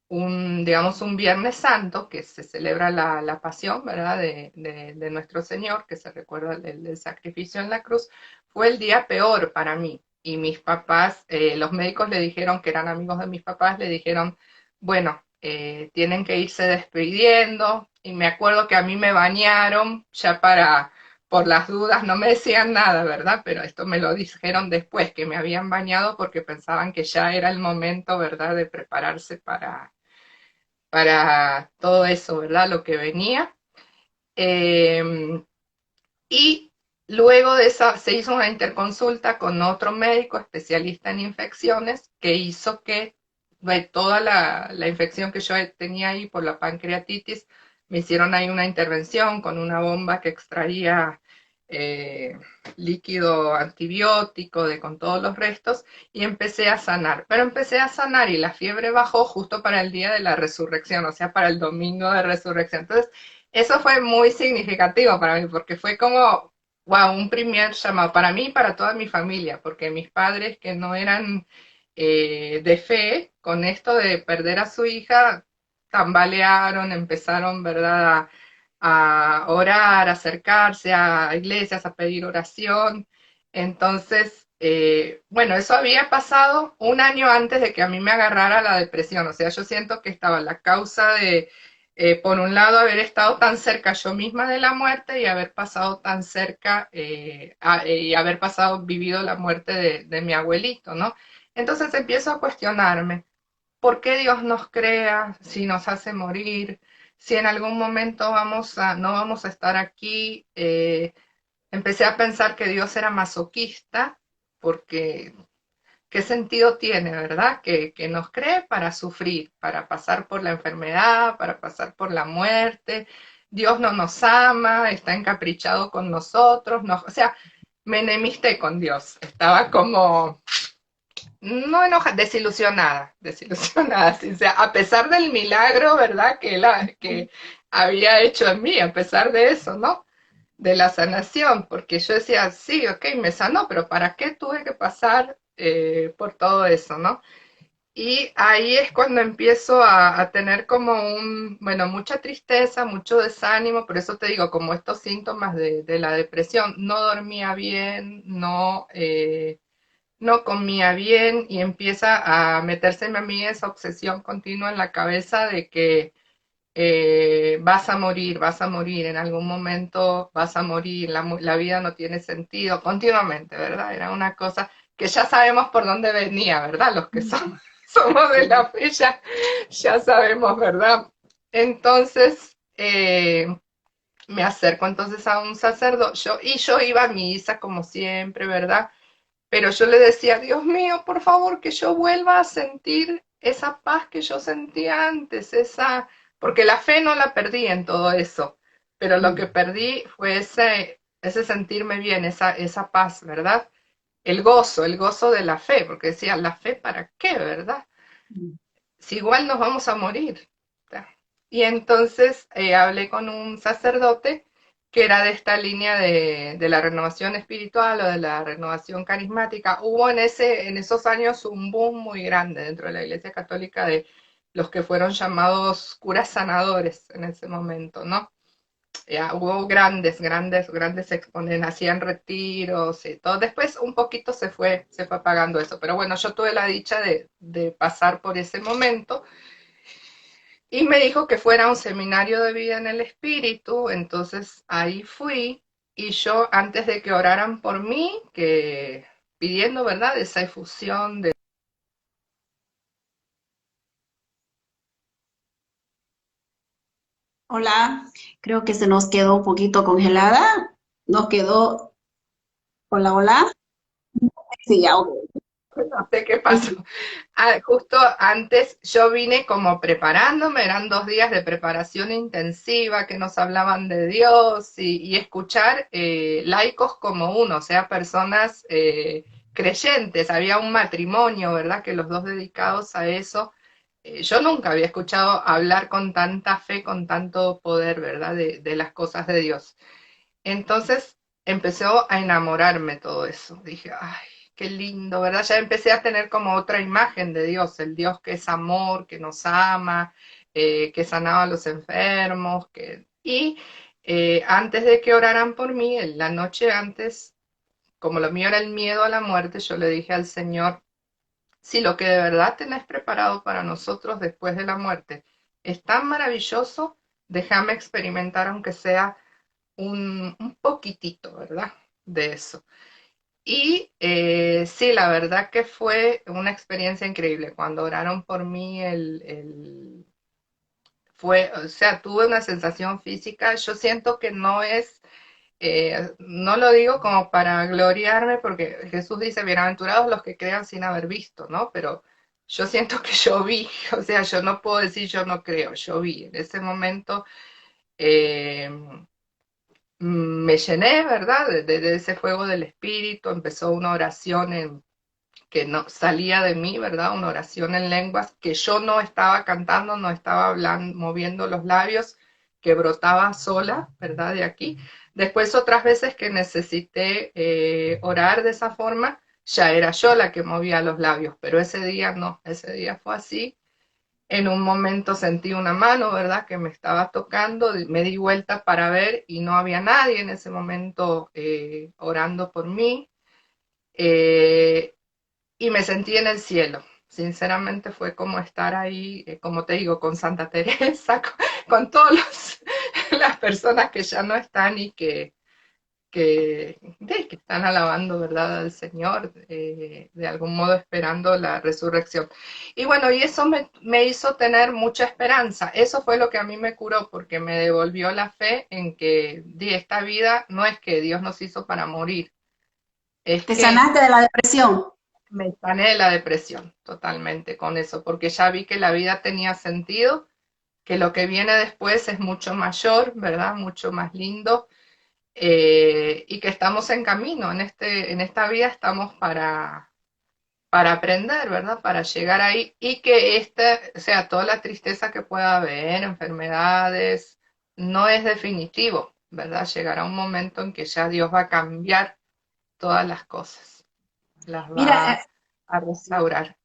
digamos un Viernes Santo, que se celebra la pasión, ¿verdad? De nuestro Señor, que se recuerda del sacrificio en la cruz, fue el día peor para mí. Y mis papás, los médicos le dijeron, que eran amigos de mis papás, le dijeron, bueno, tienen que irse despidiendo. Y me acuerdo que a mí me bañaron ya por las dudas, no me decían nada, ¿verdad? Pero esto me lo dijeron después, que me habían bañado porque pensaban que ya era el momento, ¿verdad?, de prepararse para todo eso, ¿verdad? Lo que venía. Eh, y luego de esa se hizo una interconsulta con otro médico especialista en infecciones que hizo que toda la infección que yo tenía ahí por la pancreatitis, me hicieron ahí una intervención con una bomba que extraía eh, líquido antibiótico con todos los restos y empecé a sanar. Pero empecé a sanar y la fiebre bajó justo para el día de la resurrección, o sea, para el domingo de resurrección. Entonces, eso fue muy significativo para mí porque fue como, wow, un primer llamado para mí y para toda mi familia, porque mis padres que no eran de fe, con esto de perder a su hija, tambalearon, empezaron, ¿verdad?, a orar, a acercarse a iglesias, a pedir oración. Entonces, bueno, eso había pasado un año antes de que a mí me agarrara la depresión. O sea, yo siento que estaba la causa de, por un lado, haber estado tan cerca yo misma de la muerte y haber pasado tan cerca y haber vivido la muerte de mi abuelito, ¿no? Entonces empiezo a cuestionarme, ¿por qué Dios nos crea si nos hace morir? Si en algún momento no vamos a estar aquí. Empecé a pensar que Dios era masoquista, porque ¿qué sentido tiene, verdad? Que nos cree para sufrir, para pasar por la enfermedad, para pasar por la muerte. Dios no nos ama, está encaprichado con nosotros, o sea, me enemisté con Dios. Estaba como, no enojada, desilusionada, desilusionada, sí, o sea, a pesar del milagro, ¿verdad?, que había hecho en mí, a pesar de eso, ¿no?, de la sanación, porque yo decía, sí, ok, me sanó, pero ¿para qué tuve que pasar por todo eso, ¿no? Y ahí es cuando empiezo a tener como bueno, mucha tristeza, mucho desánimo, por eso te digo, como estos síntomas de la depresión, no dormía bien, no comía bien y empieza a metérseme a mí esa obsesión continua en la cabeza de que vas a morir, en algún momento vas a morir, la vida no tiene sentido, continuamente, ¿verdad? Era una cosa que ya sabemos por dónde venía, ¿verdad? Los que somos somos de la fe, ya sabemos, ¿verdad? Entonces, me acerco entonces a un sacerdote, y yo iba a misa como siempre, ¿verdad? Pero yo le decía, Dios mío, por favor, que yo vuelva a sentir esa paz que yo sentía antes, porque la fe no la perdí en todo eso, pero lo que perdí fue ese sentirme bien, esa paz, ¿verdad? El gozo de la fe, porque decía, ¿la fe para qué, verdad? Si igual nos vamos a morir. Y entonces hablé con un sacerdote que era de esta línea de la renovación espiritual o de la renovación carismática. Hubo en esos años un boom muy grande dentro de la Iglesia Católica de los que fueron llamados curas sanadores en ese momento, ¿no? Hubo grandes exponentes, hacían retiros y todo. Después un poquito se fue apagando eso, pero bueno, yo tuve la dicha de pasar por ese momento y me dijo que fuera a un seminario de vida en el espíritu, entonces ahí fui y yo antes de que oraran por mí, que pidiendo, ¿verdad?, esa efusión de... Hola, creo que se nos quedó un poquito congelada. Nos quedó, hola, hola. Sí, ya, ok. No sé qué pasó. Justo antes yo vine como preparándome, eran 2 días de preparación intensiva que nos hablaban de Dios y escuchar laicos como uno, o sea, personas creyentes. Había un matrimonio, ¿verdad? Que los dos dedicados a eso. Yo nunca había escuchado hablar con tanta fe, con tanto poder, ¿verdad? De las cosas de Dios. Entonces empezó a enamorarme todo eso. Dije, ay, qué lindo, ¿verdad? Ya empecé a tener como otra imagen de Dios, el Dios que es amor, que nos ama, que sanaba a los enfermos. Y antes de que oraran por mí, en la noche antes, como lo mío era el miedo a la muerte, yo le dije al Señor, si lo que de verdad tenés preparado para nosotros después de la muerte es tan maravilloso, déjame experimentar aunque sea un poquitito, ¿verdad? De eso. Y sí, la verdad que fue una experiencia increíble. Cuando oraron por mí, o sea, tuve una sensación física. Yo siento que no lo digo como para gloriarme, porque Jesús dice, bienaventurados los que crean sin haber visto, ¿no? Pero yo siento que yo vi, o sea, yo no puedo decir yo no creo, yo vi. En ese momento eh, me llené, ¿verdad? De ese fuego del espíritu, empezó una oración que no salía de mí, ¿verdad? Una oración en lenguas que yo no estaba cantando, no estaba hablando, moviendo los labios, que brotaba sola, ¿verdad? De aquí. Después otras veces que necesité orar de esa forma, ya era yo la que movía los labios, pero ese día no, ese día fue así. En un momento sentí una mano, ¿verdad?, que me estaba tocando, me di vuelta para ver y no había nadie en ese momento orando por mí. Eh, y me sentí en el cielo. Sinceramente fue como estar ahí, como te digo, con Santa Teresa, con todas las personas que ya no están y que están alabando, ¿verdad?, al Señor, de algún modo esperando la resurrección. Y bueno, y eso me hizo tener mucha esperanza. Eso fue lo que a mí me curó, porque me devolvió la fe en que esta vida no es que Dios nos hizo para morir, es Te que sanaste de la depresión. me sané de la depresión totalmente con eso, porque ya vi que la vida tenía sentido, que lo que viene después es mucho mayor, ¿verdad? Mucho más lindo, y que estamos en camino, en esta vida estamos para aprender, ¿verdad? Para llegar ahí y que o sea, toda la tristeza que pueda haber, enfermedades, no es definitivo, ¿verdad? Llegará un momento en que ya Dios va a cambiar todas las cosas, las Mira, va a restaurar.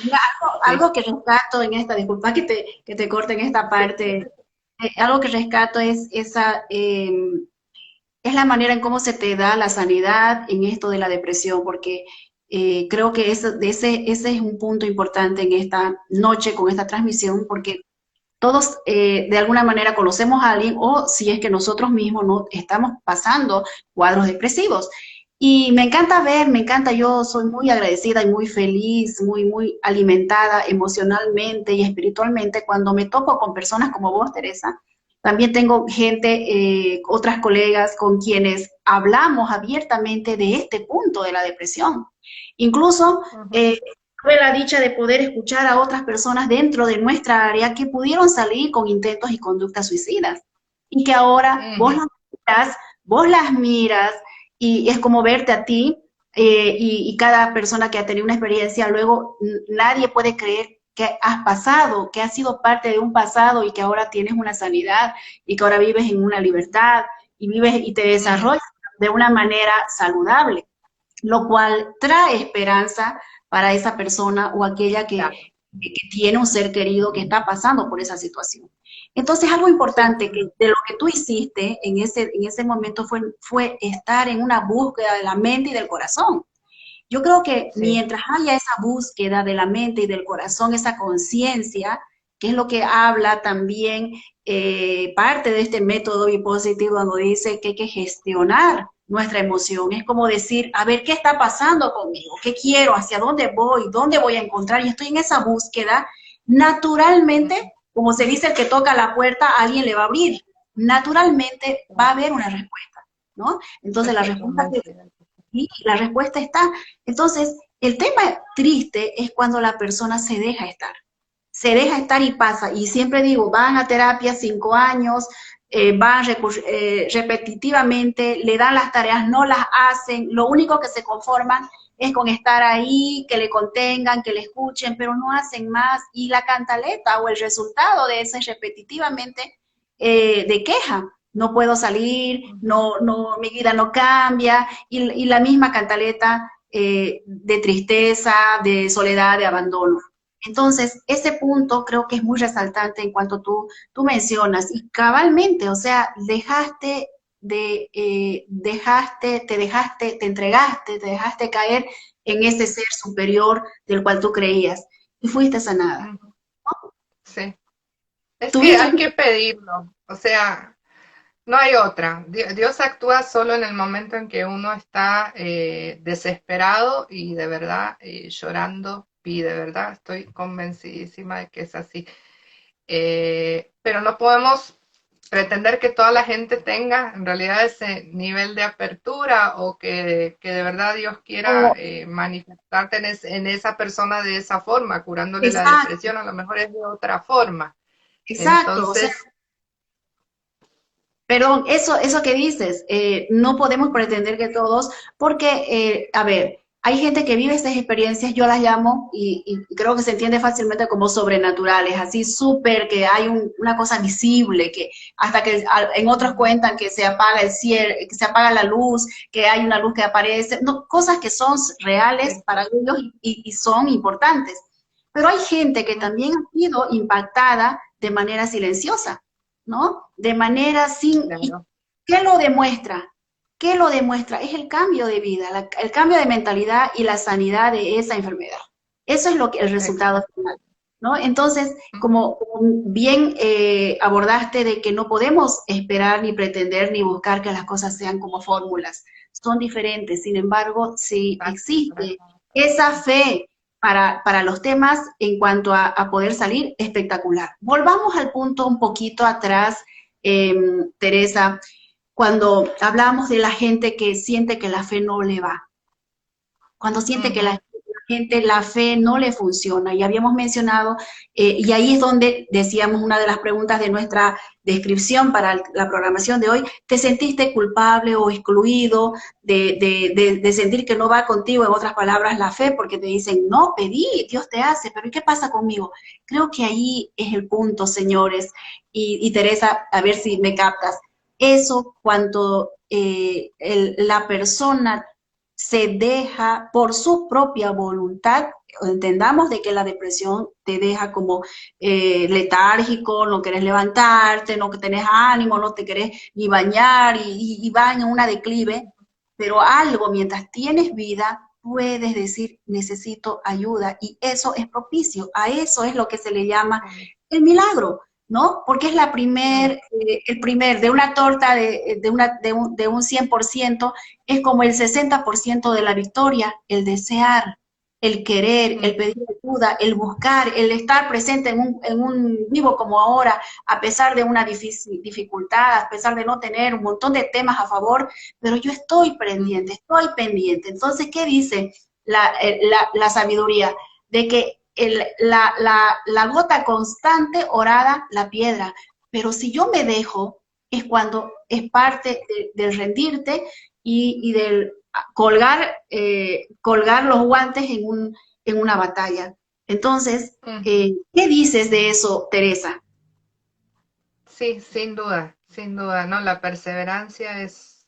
mira, Sí. algo que rescato en esta, disculpa que te corte en esta parte, algo que rescato es es la manera en cómo se te da la sanidad en esto de la depresión, porque creo que ese es un punto importante en esta noche con esta transmisión, porque todos de alguna manera conocemos a alguien o si es que nosotros mismos no estamos pasando cuadros depresivos. Y me encanta ver, me encanta, yo soy muy agradecida y muy feliz, muy alimentada emocionalmente y espiritualmente cuando me topo con personas como vos, Teresa. También tengo gente, otras colegas con quienes hablamos abiertamente de este punto de la depresión. Incluso Ujú, tuve la dicha de poder escuchar a otras personas dentro de nuestra área que pudieron salir con intentos y conductas suicidas y que ahora ujú, vos las miras y es como verte a ti y cada persona que ha tenido una experiencia, luego nadie puede creer que has pasado, que has sido parte de un pasado y que ahora tienes una sanidad y que ahora vives en una libertad y vives y te ujú. desarrollas de una manera saludable, lo cual trae esperanza para esa persona o aquella Claro, que tiene un ser querido que está pasando por esa situación. Entonces, algo sí, importante que de lo que tú hiciste en ese momento fue estar en una búsqueda de la mente y del corazón. Yo creo que sí, mientras haya esa búsqueda de la mente y del corazón, esa conciencia, que es lo que habla también parte de este método bipositivo, donde dice que hay que gestionar nuestra emoción. Es como decir, a ver, ¿qué está pasando conmigo? ¿Qué quiero? ¿Hacia dónde voy? ¿Dónde voy a encontrar? Y estoy en esa búsqueda. Naturalmente, como se dice, el que toca la puerta, alguien le va a abrir. Naturalmente va a haber una respuesta, ¿no? Entonces, la estoy respuesta que convencida. y la respuesta está. Entonces, el tema triste es cuando la persona se deja estar y pasa. Y siempre digo, van a terapia 5 años, van repetitivamente, le dan las tareas, no las hacen, lo único que se conforman es con estar ahí, que le contengan, que le escuchen, pero no hacen más. Y la cantaleta o el resultado de eso es repetitivamente de queja. No puedo salir, Ujú. mi vida no cambia, y la misma cantaleta de tristeza, de soledad, de abandono. Entonces, ese punto creo que es muy resaltante en cuanto tú mencionas, y cabalmente, o sea, te entregaste, te dejaste caer en ese ser superior del cual tú creías y fuiste sanada. Ujú. Sí, es que Tuviste hay un... que pedirlo, o sea, no hay otra. Dios actúa solo en el momento en que uno está desesperado y de verdad llorando, pide, ¿verdad? Estoy convencidísima de que es así. Pero no podemos pretender que toda la gente tenga en realidad ese nivel de apertura o que de verdad Dios quiera Oh, manifestarte en esa persona de esa forma, curándole la exacto, depresión, a lo mejor es de otra forma. exacto, o sea, Entonces, perdón, eso que dices, no podemos pretender que todos, porque, a ver, hay gente que vive estas experiencias, yo las llamo, y creo que se entiende fácilmente como sobrenaturales, así súper, que hay una cosa visible, que hasta que en otros cuentan que se apaga el cielo, que se apaga la luz, que hay una luz que aparece, no, cosas que son reales sí, para ellos y son importantes. Pero hay gente que también ha sido impactada de manera silenciosa, ¿no? De manera sin... ¿Y claro, qué lo demuestra? ¿Qué lo demuestra? Es el cambio de vida, el cambio de mentalidad y la sanidad de esa enfermedad. Eso es lo que el resultado exacto. final, ¿no? Entonces, como bien abordaste de que no podemos esperar ni pretender ni buscar que las cosas sean como fórmulas, son diferentes. Sin embargo, si existe esa fe para los temas en cuanto a poder salir, espectacular. Volvamos al punto un poquito atrás, eh, Teresa, cuando hablamos de la gente que siente que la fe no le va, cuando siente que Ujú, gente, la fe no le funciona. Y habíamos mencionado, y ahí es donde decíamos una de las preguntas de nuestra descripción para la programación de hoy, ¿te sentiste culpable o excluido de sentir que no va contigo, en otras palabras, la fe, porque te dicen, no, pedí, Dios te hace, pero ¿y qué pasa conmigo? Creo que ahí es el punto, señores, y Teresa, a ver si me captas. Eso cuando la persona se deja por su propia voluntad, entendamos de que la depresión te deja como letárgico, no querés levantarte, no tenés ánimo, no te querés ni bañar y va en una declive, pero algo mientras tienes vida puedes decir necesito ayuda y eso es propicio, a eso es lo que se le llama el milagro. ¿no? Porque es el primer, de una torta de un 100%, es como el 60% de la victoria, el desear, el querer, el pedir ayuda, el buscar, el estar presente en un vivo como ahora, a pesar de una dificultad, a pesar de no tener un montón de temas a favor, pero yo estoy pendiente, estoy pendiente. Entonces, ¿qué dice la sabiduría? De que la gota constante orada la piedra, pero si yo me dejo, es cuando es parte del rendirte y del colgar los guantes en una batalla. Entonces, ¿qué dices de eso, Teresa? Sí, sin duda, ¿no? La perseverancia es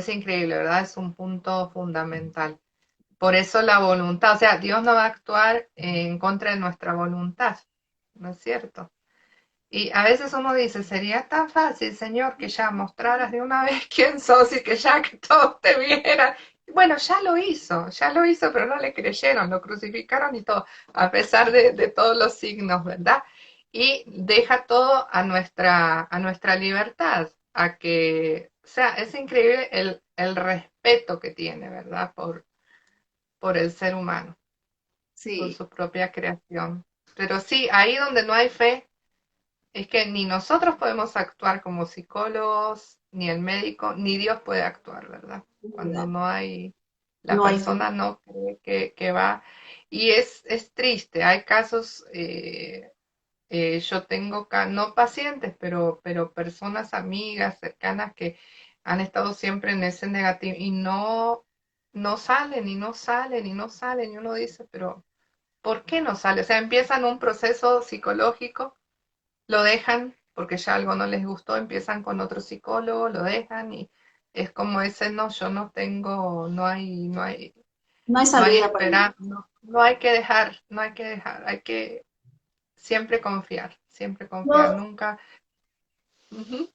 increíble, ¿verdad? Es un punto fundamental. Por eso la voluntad, o sea, Dios no va a actuar en contra de nuestra voluntad, ¿no es cierto? Y a veces uno dice, sería tan fácil, Señor, que ya mostraras de una vez quién sos y que ya que todos te vieran. Bueno, ya lo hizo, pero no le creyeron, lo crucificaron y todo, a pesar de todos los signos, ¿verdad? Y deja todo a nuestra libertad, a que, o sea, es increíble el respeto que tiene, ¿verdad? Por el ser humano, por Sí, su propia creación. Pero sí, ahí donde no hay fe, es que ni nosotros podemos actuar como psicólogos, ni el médico, ni Dios puede actuar, ¿verdad? Cuando no hay, la no hay fe. persona no cree que va. Y es triste, hay casos, yo tengo, no pacientes, pero personas amigas, cercanas, que han estado siempre en ese negativo y no salen, y no salen, y no salen, y uno dice, pero ¿por qué no sale? O sea, empiezan un proceso psicológico, lo dejan porque ya algo no les gustó, empiezan con otro psicólogo, lo dejan y es como ese no, yo no tengo, No hay no hay salida para mí. esperanza, no hay que dejar, hay que siempre confiar, Yo, nunca, ujú,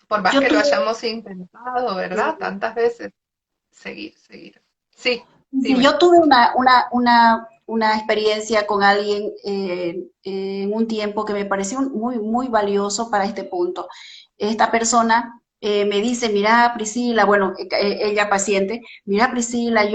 por más yo que lo tuve, hayamos intentado, ¿verdad? Tantas veces, seguir. Sí, sí, dime. yo tuve una experiencia con alguien en un tiempo que me pareció muy valioso para este punto. Esta persona me dice, mira, Priscila, bueno, ella paciente, mira, Priscila,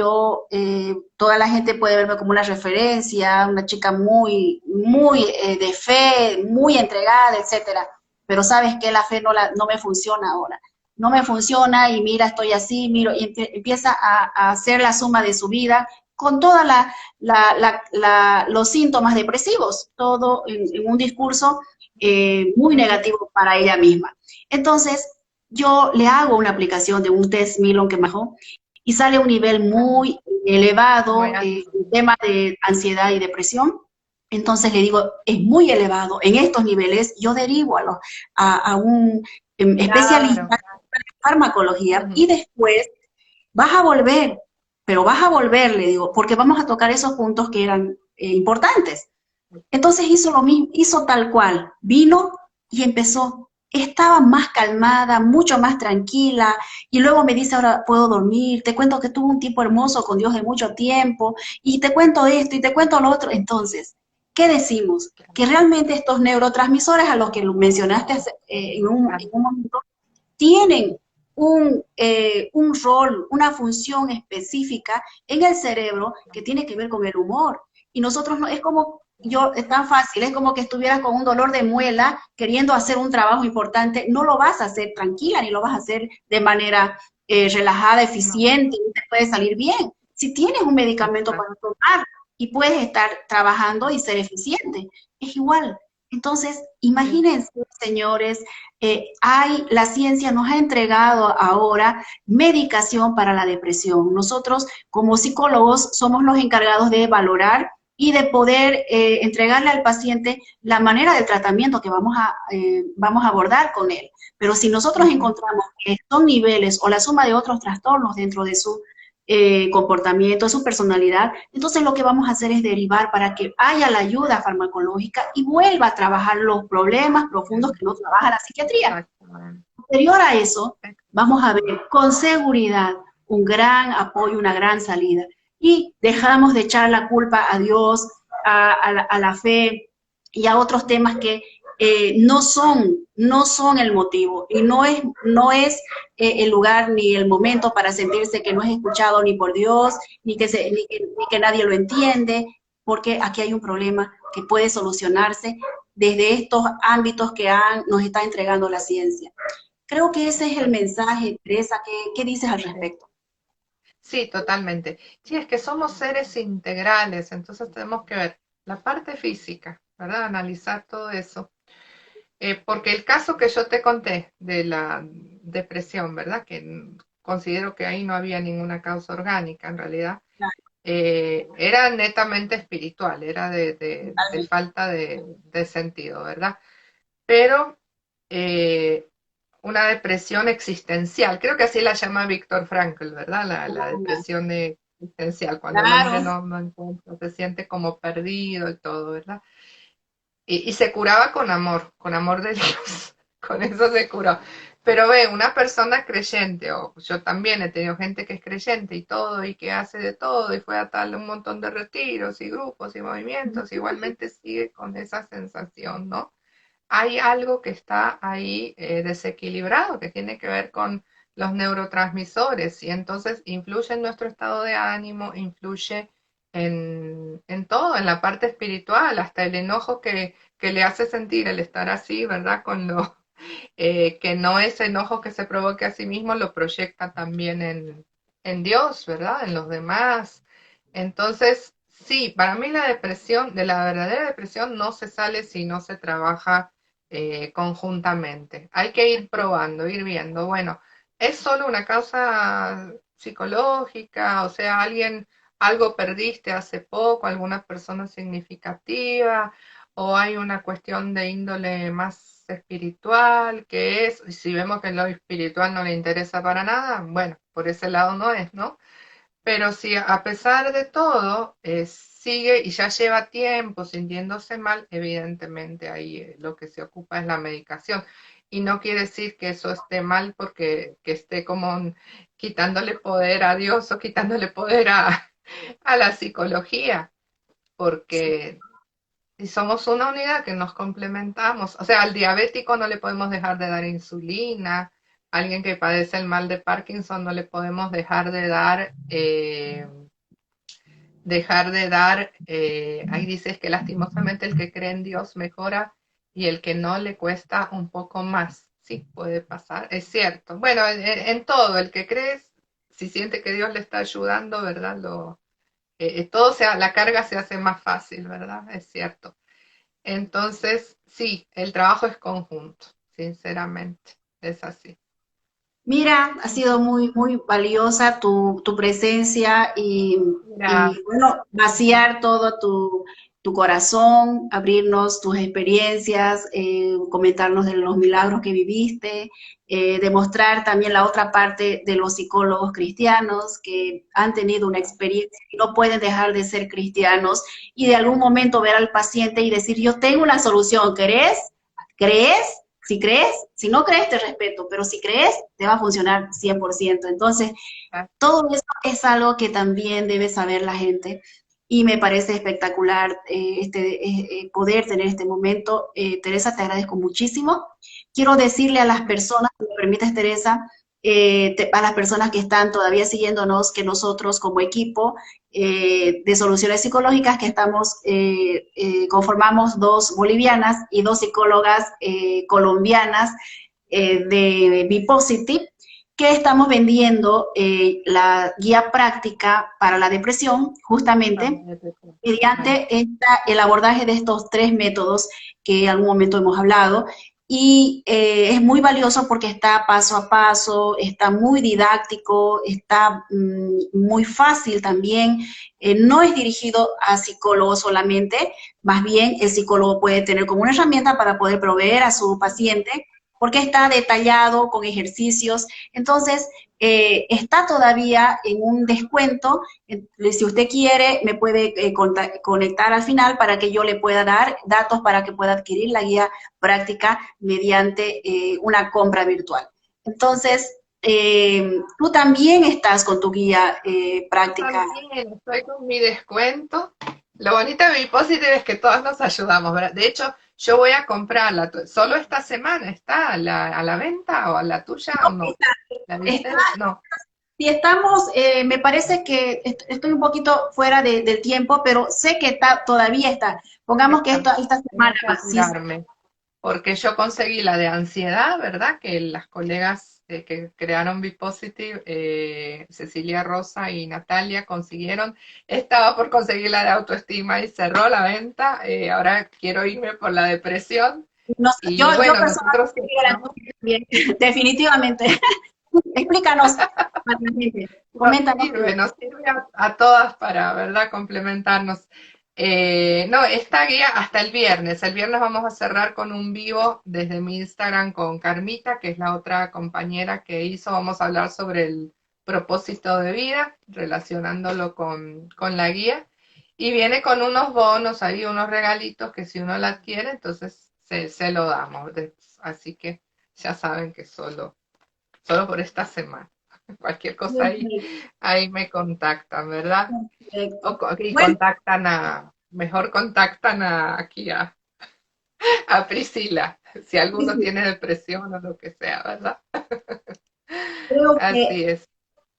toda la gente puede verme como una referencia, una chica muy de fe, muy entregada, etcétera. Pero sabes que la fe no me funciona ahora, no me funciona y mira, estoy así, miro, y empieza a hacer la suma de su vida con todos los síntomas depresivos, todo en un discurso muy Ujú. negativo para ella misma. Entonces, yo le hago una aplicación de un test Milon que bajó y sale un nivel Ah, muy muy elevado alto. en tema de ansiedad y depresión. Entonces le digo, es muy elevado. En estos niveles yo derivo a un Claro. especialista farmacología Ujú. y después vas a volver, pero vas a volver, le digo, porque vamos a tocar esos puntos que eran importantes. Entonces hizo lo mismo, hizo tal cual, vino y empezó. Estaba más calmada, mucho más tranquila, y luego me dice, ahora puedo dormir, te cuento que tuve un tiempo hermoso con Dios de mucho tiempo, y te cuento esto y te cuento lo otro. Entonces, ¿qué decimos? Que realmente estos neurotransmisores a los que mencionaste en un momento, tienen un rol, una función específica en el cerebro que tiene que ver con el humor. Y nosotros no, es como, es tan fácil, es como que estuvieras con un dolor de muela queriendo hacer un trabajo importante, no lo vas a hacer tranquila, ni lo vas a hacer de manera relajada, No, eficiente, y te puede salir bien. Si tienes un medicamento exacto. para tomar y puedes estar trabajando y ser eficiente, es igual. Entonces, Sí. imagínense, señores, la ciencia nos ha entregado ahora medicación para la depresión. Nosotros, como psicólogos, somos los encargados de valorar y de poder entregarle al paciente la manera de tratamiento que vamos a abordar con él. Pero si nosotros Ujú. encontramos que son niveles o la suma de otros trastornos dentro de su comportamiento, su personalidad, entonces lo que vamos a hacer es derivar para que haya la ayuda farmacológica y vuelva a trabajar los problemas profundos que no trabaja la psiquiatría. Exactamente. Posterior a eso, vamos a ver con seguridad un gran apoyo, una gran salida. Y dejamos de echar la culpa a Dios, a la fe, y a otros temas que no son el motivo y no es el lugar ni el momento para sentirse que no es escuchado ni por Dios, ni que nadie lo entiende, porque aquí hay un problema que puede solucionarse desde estos ámbitos que nos está entregando la ciencia. Creo que ese es el mensaje, Teresa. ¿Qué dices al respecto? Sí, totalmente. Sí, es que somos seres integrales, entonces tenemos que ver la parte física, ¿verdad? Analizar todo eso. Porque el caso que yo te conté de la depresión, ¿verdad? Que considero que ahí no había ninguna causa orgánica en realidad, era netamente espiritual, era de falta de sentido, ¿verdad? Pero eh, una depresión existencial, creo que así la llama Víctor Frankl, ¿verdad? La depresión existencial, cuando el hombre Claro. no encuentra, se siente como perdido y todo, ¿verdad? Y se curaba con amor de Dios, con eso se curó. Pero ve, una persona creyente, o yo también he tenido gente que es creyente y todo, y que hace de todo, y fue a tal un montón de retiros y grupos y movimientos, igualmente sigue con esa sensación, ¿no? Hay algo que está ahí desequilibrado, que tiene que ver con los neurotransmisores, y entonces influye en nuestro estado de ánimo, influye en todo, en la parte espiritual, hasta el enojo que le hace sentir el estar así, ¿verdad? Con lo que no es enojo que se provoque a sí mismo, lo proyecta también en Dios, ¿verdad? En los demás. Entonces, sí, para mí la depresión, de la verdadera depresión no se sale si no se trabaja conjuntamente. Hay que ir probando, ir viendo, bueno, ¿es solo una causa psicológica? O sea, algo perdiste hace poco, alguna persona significativa, o hay una cuestión de índole más espiritual, que es, y si vemos que lo espiritual no le interesa para nada, bueno, por ese lado no es, ¿no? Pero si a pesar de todo sigue y ya lleva tiempo sintiéndose mal, evidentemente ahí lo que se ocupa es la medicación. Y no quiere decir que eso esté mal porque que esté como quitándole poder a Dios o quitándole poder a la psicología, porque si somos una unidad que nos complementamos, o sea, al diabético no le podemos dejar de dar insulina, a alguien que padece el mal de Parkinson no le podemos ahí dices que lastimosamente el que cree en Dios mejora y el que no le cuesta un poco más. Sí, puede pasar, es cierto. Bueno, en todo, el que cree, si siente que Dios le está ayudando, ¿verdad? La carga se hace más fácil, ¿verdad? Es cierto. Entonces, sí, el trabajo es conjunto, sinceramente, es así. Mira, ha sido muy, muy valiosa tu presencia y, Gracias. bueno, vaciar todo tu corazón, abrirnos tus experiencias, comentarnos de los milagros que viviste, demostrar también la otra parte de los psicólogos cristianos que han tenido una experiencia y no pueden dejar de ser cristianos y de algún momento ver al paciente y decir, yo tengo una solución, ¿querés? ¿Crees? Si crees, si no crees, te respeto, pero si crees, te va a funcionar 100%. Entonces, todo eso es algo que también debe saber la gente y me parece espectacular poder tener este momento. Teresa, te agradezco muchísimo. Quiero decirle a las personas, si me permites, Teresa, a las personas que están todavía siguiéndonos, que nosotros como equipo de soluciones psicológicas, que conformamos 2 bolivianas y 2 psicólogas colombianas de Bipositive, que estamos vendiendo la guía práctica para la depresión, justamente mediante el abordaje de estos 3 métodos que en algún momento hemos hablado. Y es muy valioso porque está paso a paso, está muy didáctico, está muy fácil también. No es dirigido a psicólogos solamente, más bien el psicólogo puede tener como una herramienta para poder proveer a su paciente porque está detallado con ejercicios. Entonces, está todavía en un descuento. Si usted quiere, me puede conectar al final para que yo le pueda dar datos para que pueda adquirir la guía práctica mediante una compra virtual. Entonces, tú también estás con tu guía práctica. También estoy con mi descuento. Lo bonito de Bipositive es que todas nos ayudamos, ¿verdad? De hecho, yo voy a comprarla. ¿Solo esta semana está a la venta o a la tuya o no? ¿La viste? Está, No. si estamos, me parece que estoy un poquito fuera del tiempo, pero sé que todavía está. Pongamos que esta Tengo semana, que sí, apurarme. Porque yo conseguí la de ansiedad, ¿verdad? Que las colegas que crearon Bipositive, Cecilia Rosa y Natalia consiguieron. Estaba por conseguir la de autoestima y cerró la venta. Ahora quiero irme por la depresión. no sé, Y yo bueno, nosotros personalmente digo la estamos. tuya también, definitivamente. Explícanos, coméntanos. Nos sirve a todas para, ¿verdad?, complementarnos. No, esta guía hasta el viernes. El viernes vamos a cerrar con un vivo desde mi Instagram con Carmita, que es la otra compañera que hizo. Vamos a hablar sobre el propósito de vida, relacionándolo con la guía. Y viene con unos bonos, ahí unos regalitos que si uno la adquiere, entonces se lo damos. Así que ya saben que solo por esta semana. Cualquier cosa ahí me contactan, ¿verdad? Perfecto. Y Bueno, mejor contactan aquí a Priscila, si alguno tiene depresión o lo que sea, ¿verdad? creo que Así es.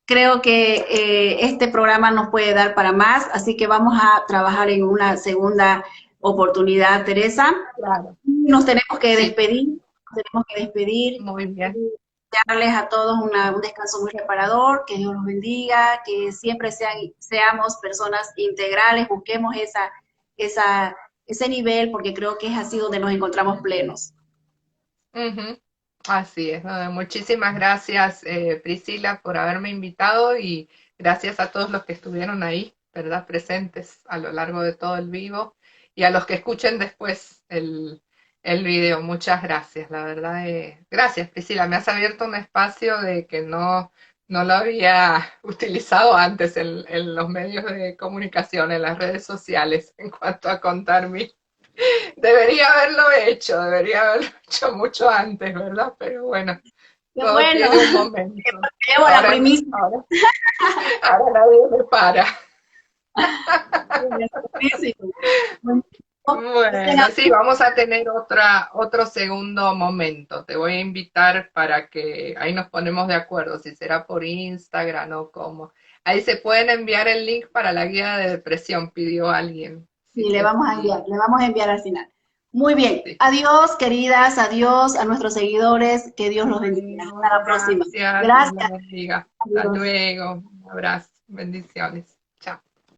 Creo que este programa nos puede dar para más, así que vamos a trabajar en una segunda oportunidad, Teresa. Claro. Nos Sí, tenemos que despedir, muy bien. darles a todos un descanso muy reparador, que Dios los bendiga, que siempre seamos personas integrales, busquemos esa, ese nivel, porque creo que es así donde nos encontramos plenos. Ujú. Así es. ¿No? Muchísimas gracias, Priscila, por haberme invitado y gracias a todos los que estuvieron ahí, ¿verdad? Presentes a lo largo de todo el vivo y a los que escuchen después el video. Muchas gracias, la verdad. Gracias, Priscila. Me has abierto un espacio de que no lo había utilizado antes en los medios de comunicación, en las redes sociales, en cuanto a contar debería haberlo hecho mucho antes, ¿verdad? Pero bueno, Qué todo bueno, tiene un momento. llevo la Ahora, primicia. ahora nadie me para. Bueno, sí, vamos a tener otro segundo momento. Te voy a invitar para que ahí nos ponemos de acuerdo, si será por Instagram o cómo. Ahí se pueden enviar el link para la guía de depresión, pidió alguien. Sí, Así que sí, le vamos a enviar al final. Muy bien, sí. adiós, queridas, adiós a nuestros seguidores, que Dios los bendiga. Bueno, Hasta la próxima. gracias, Dios la Gracias, bendiga. Hasta adiós. luego, un abrazo, bendiciones. Chao.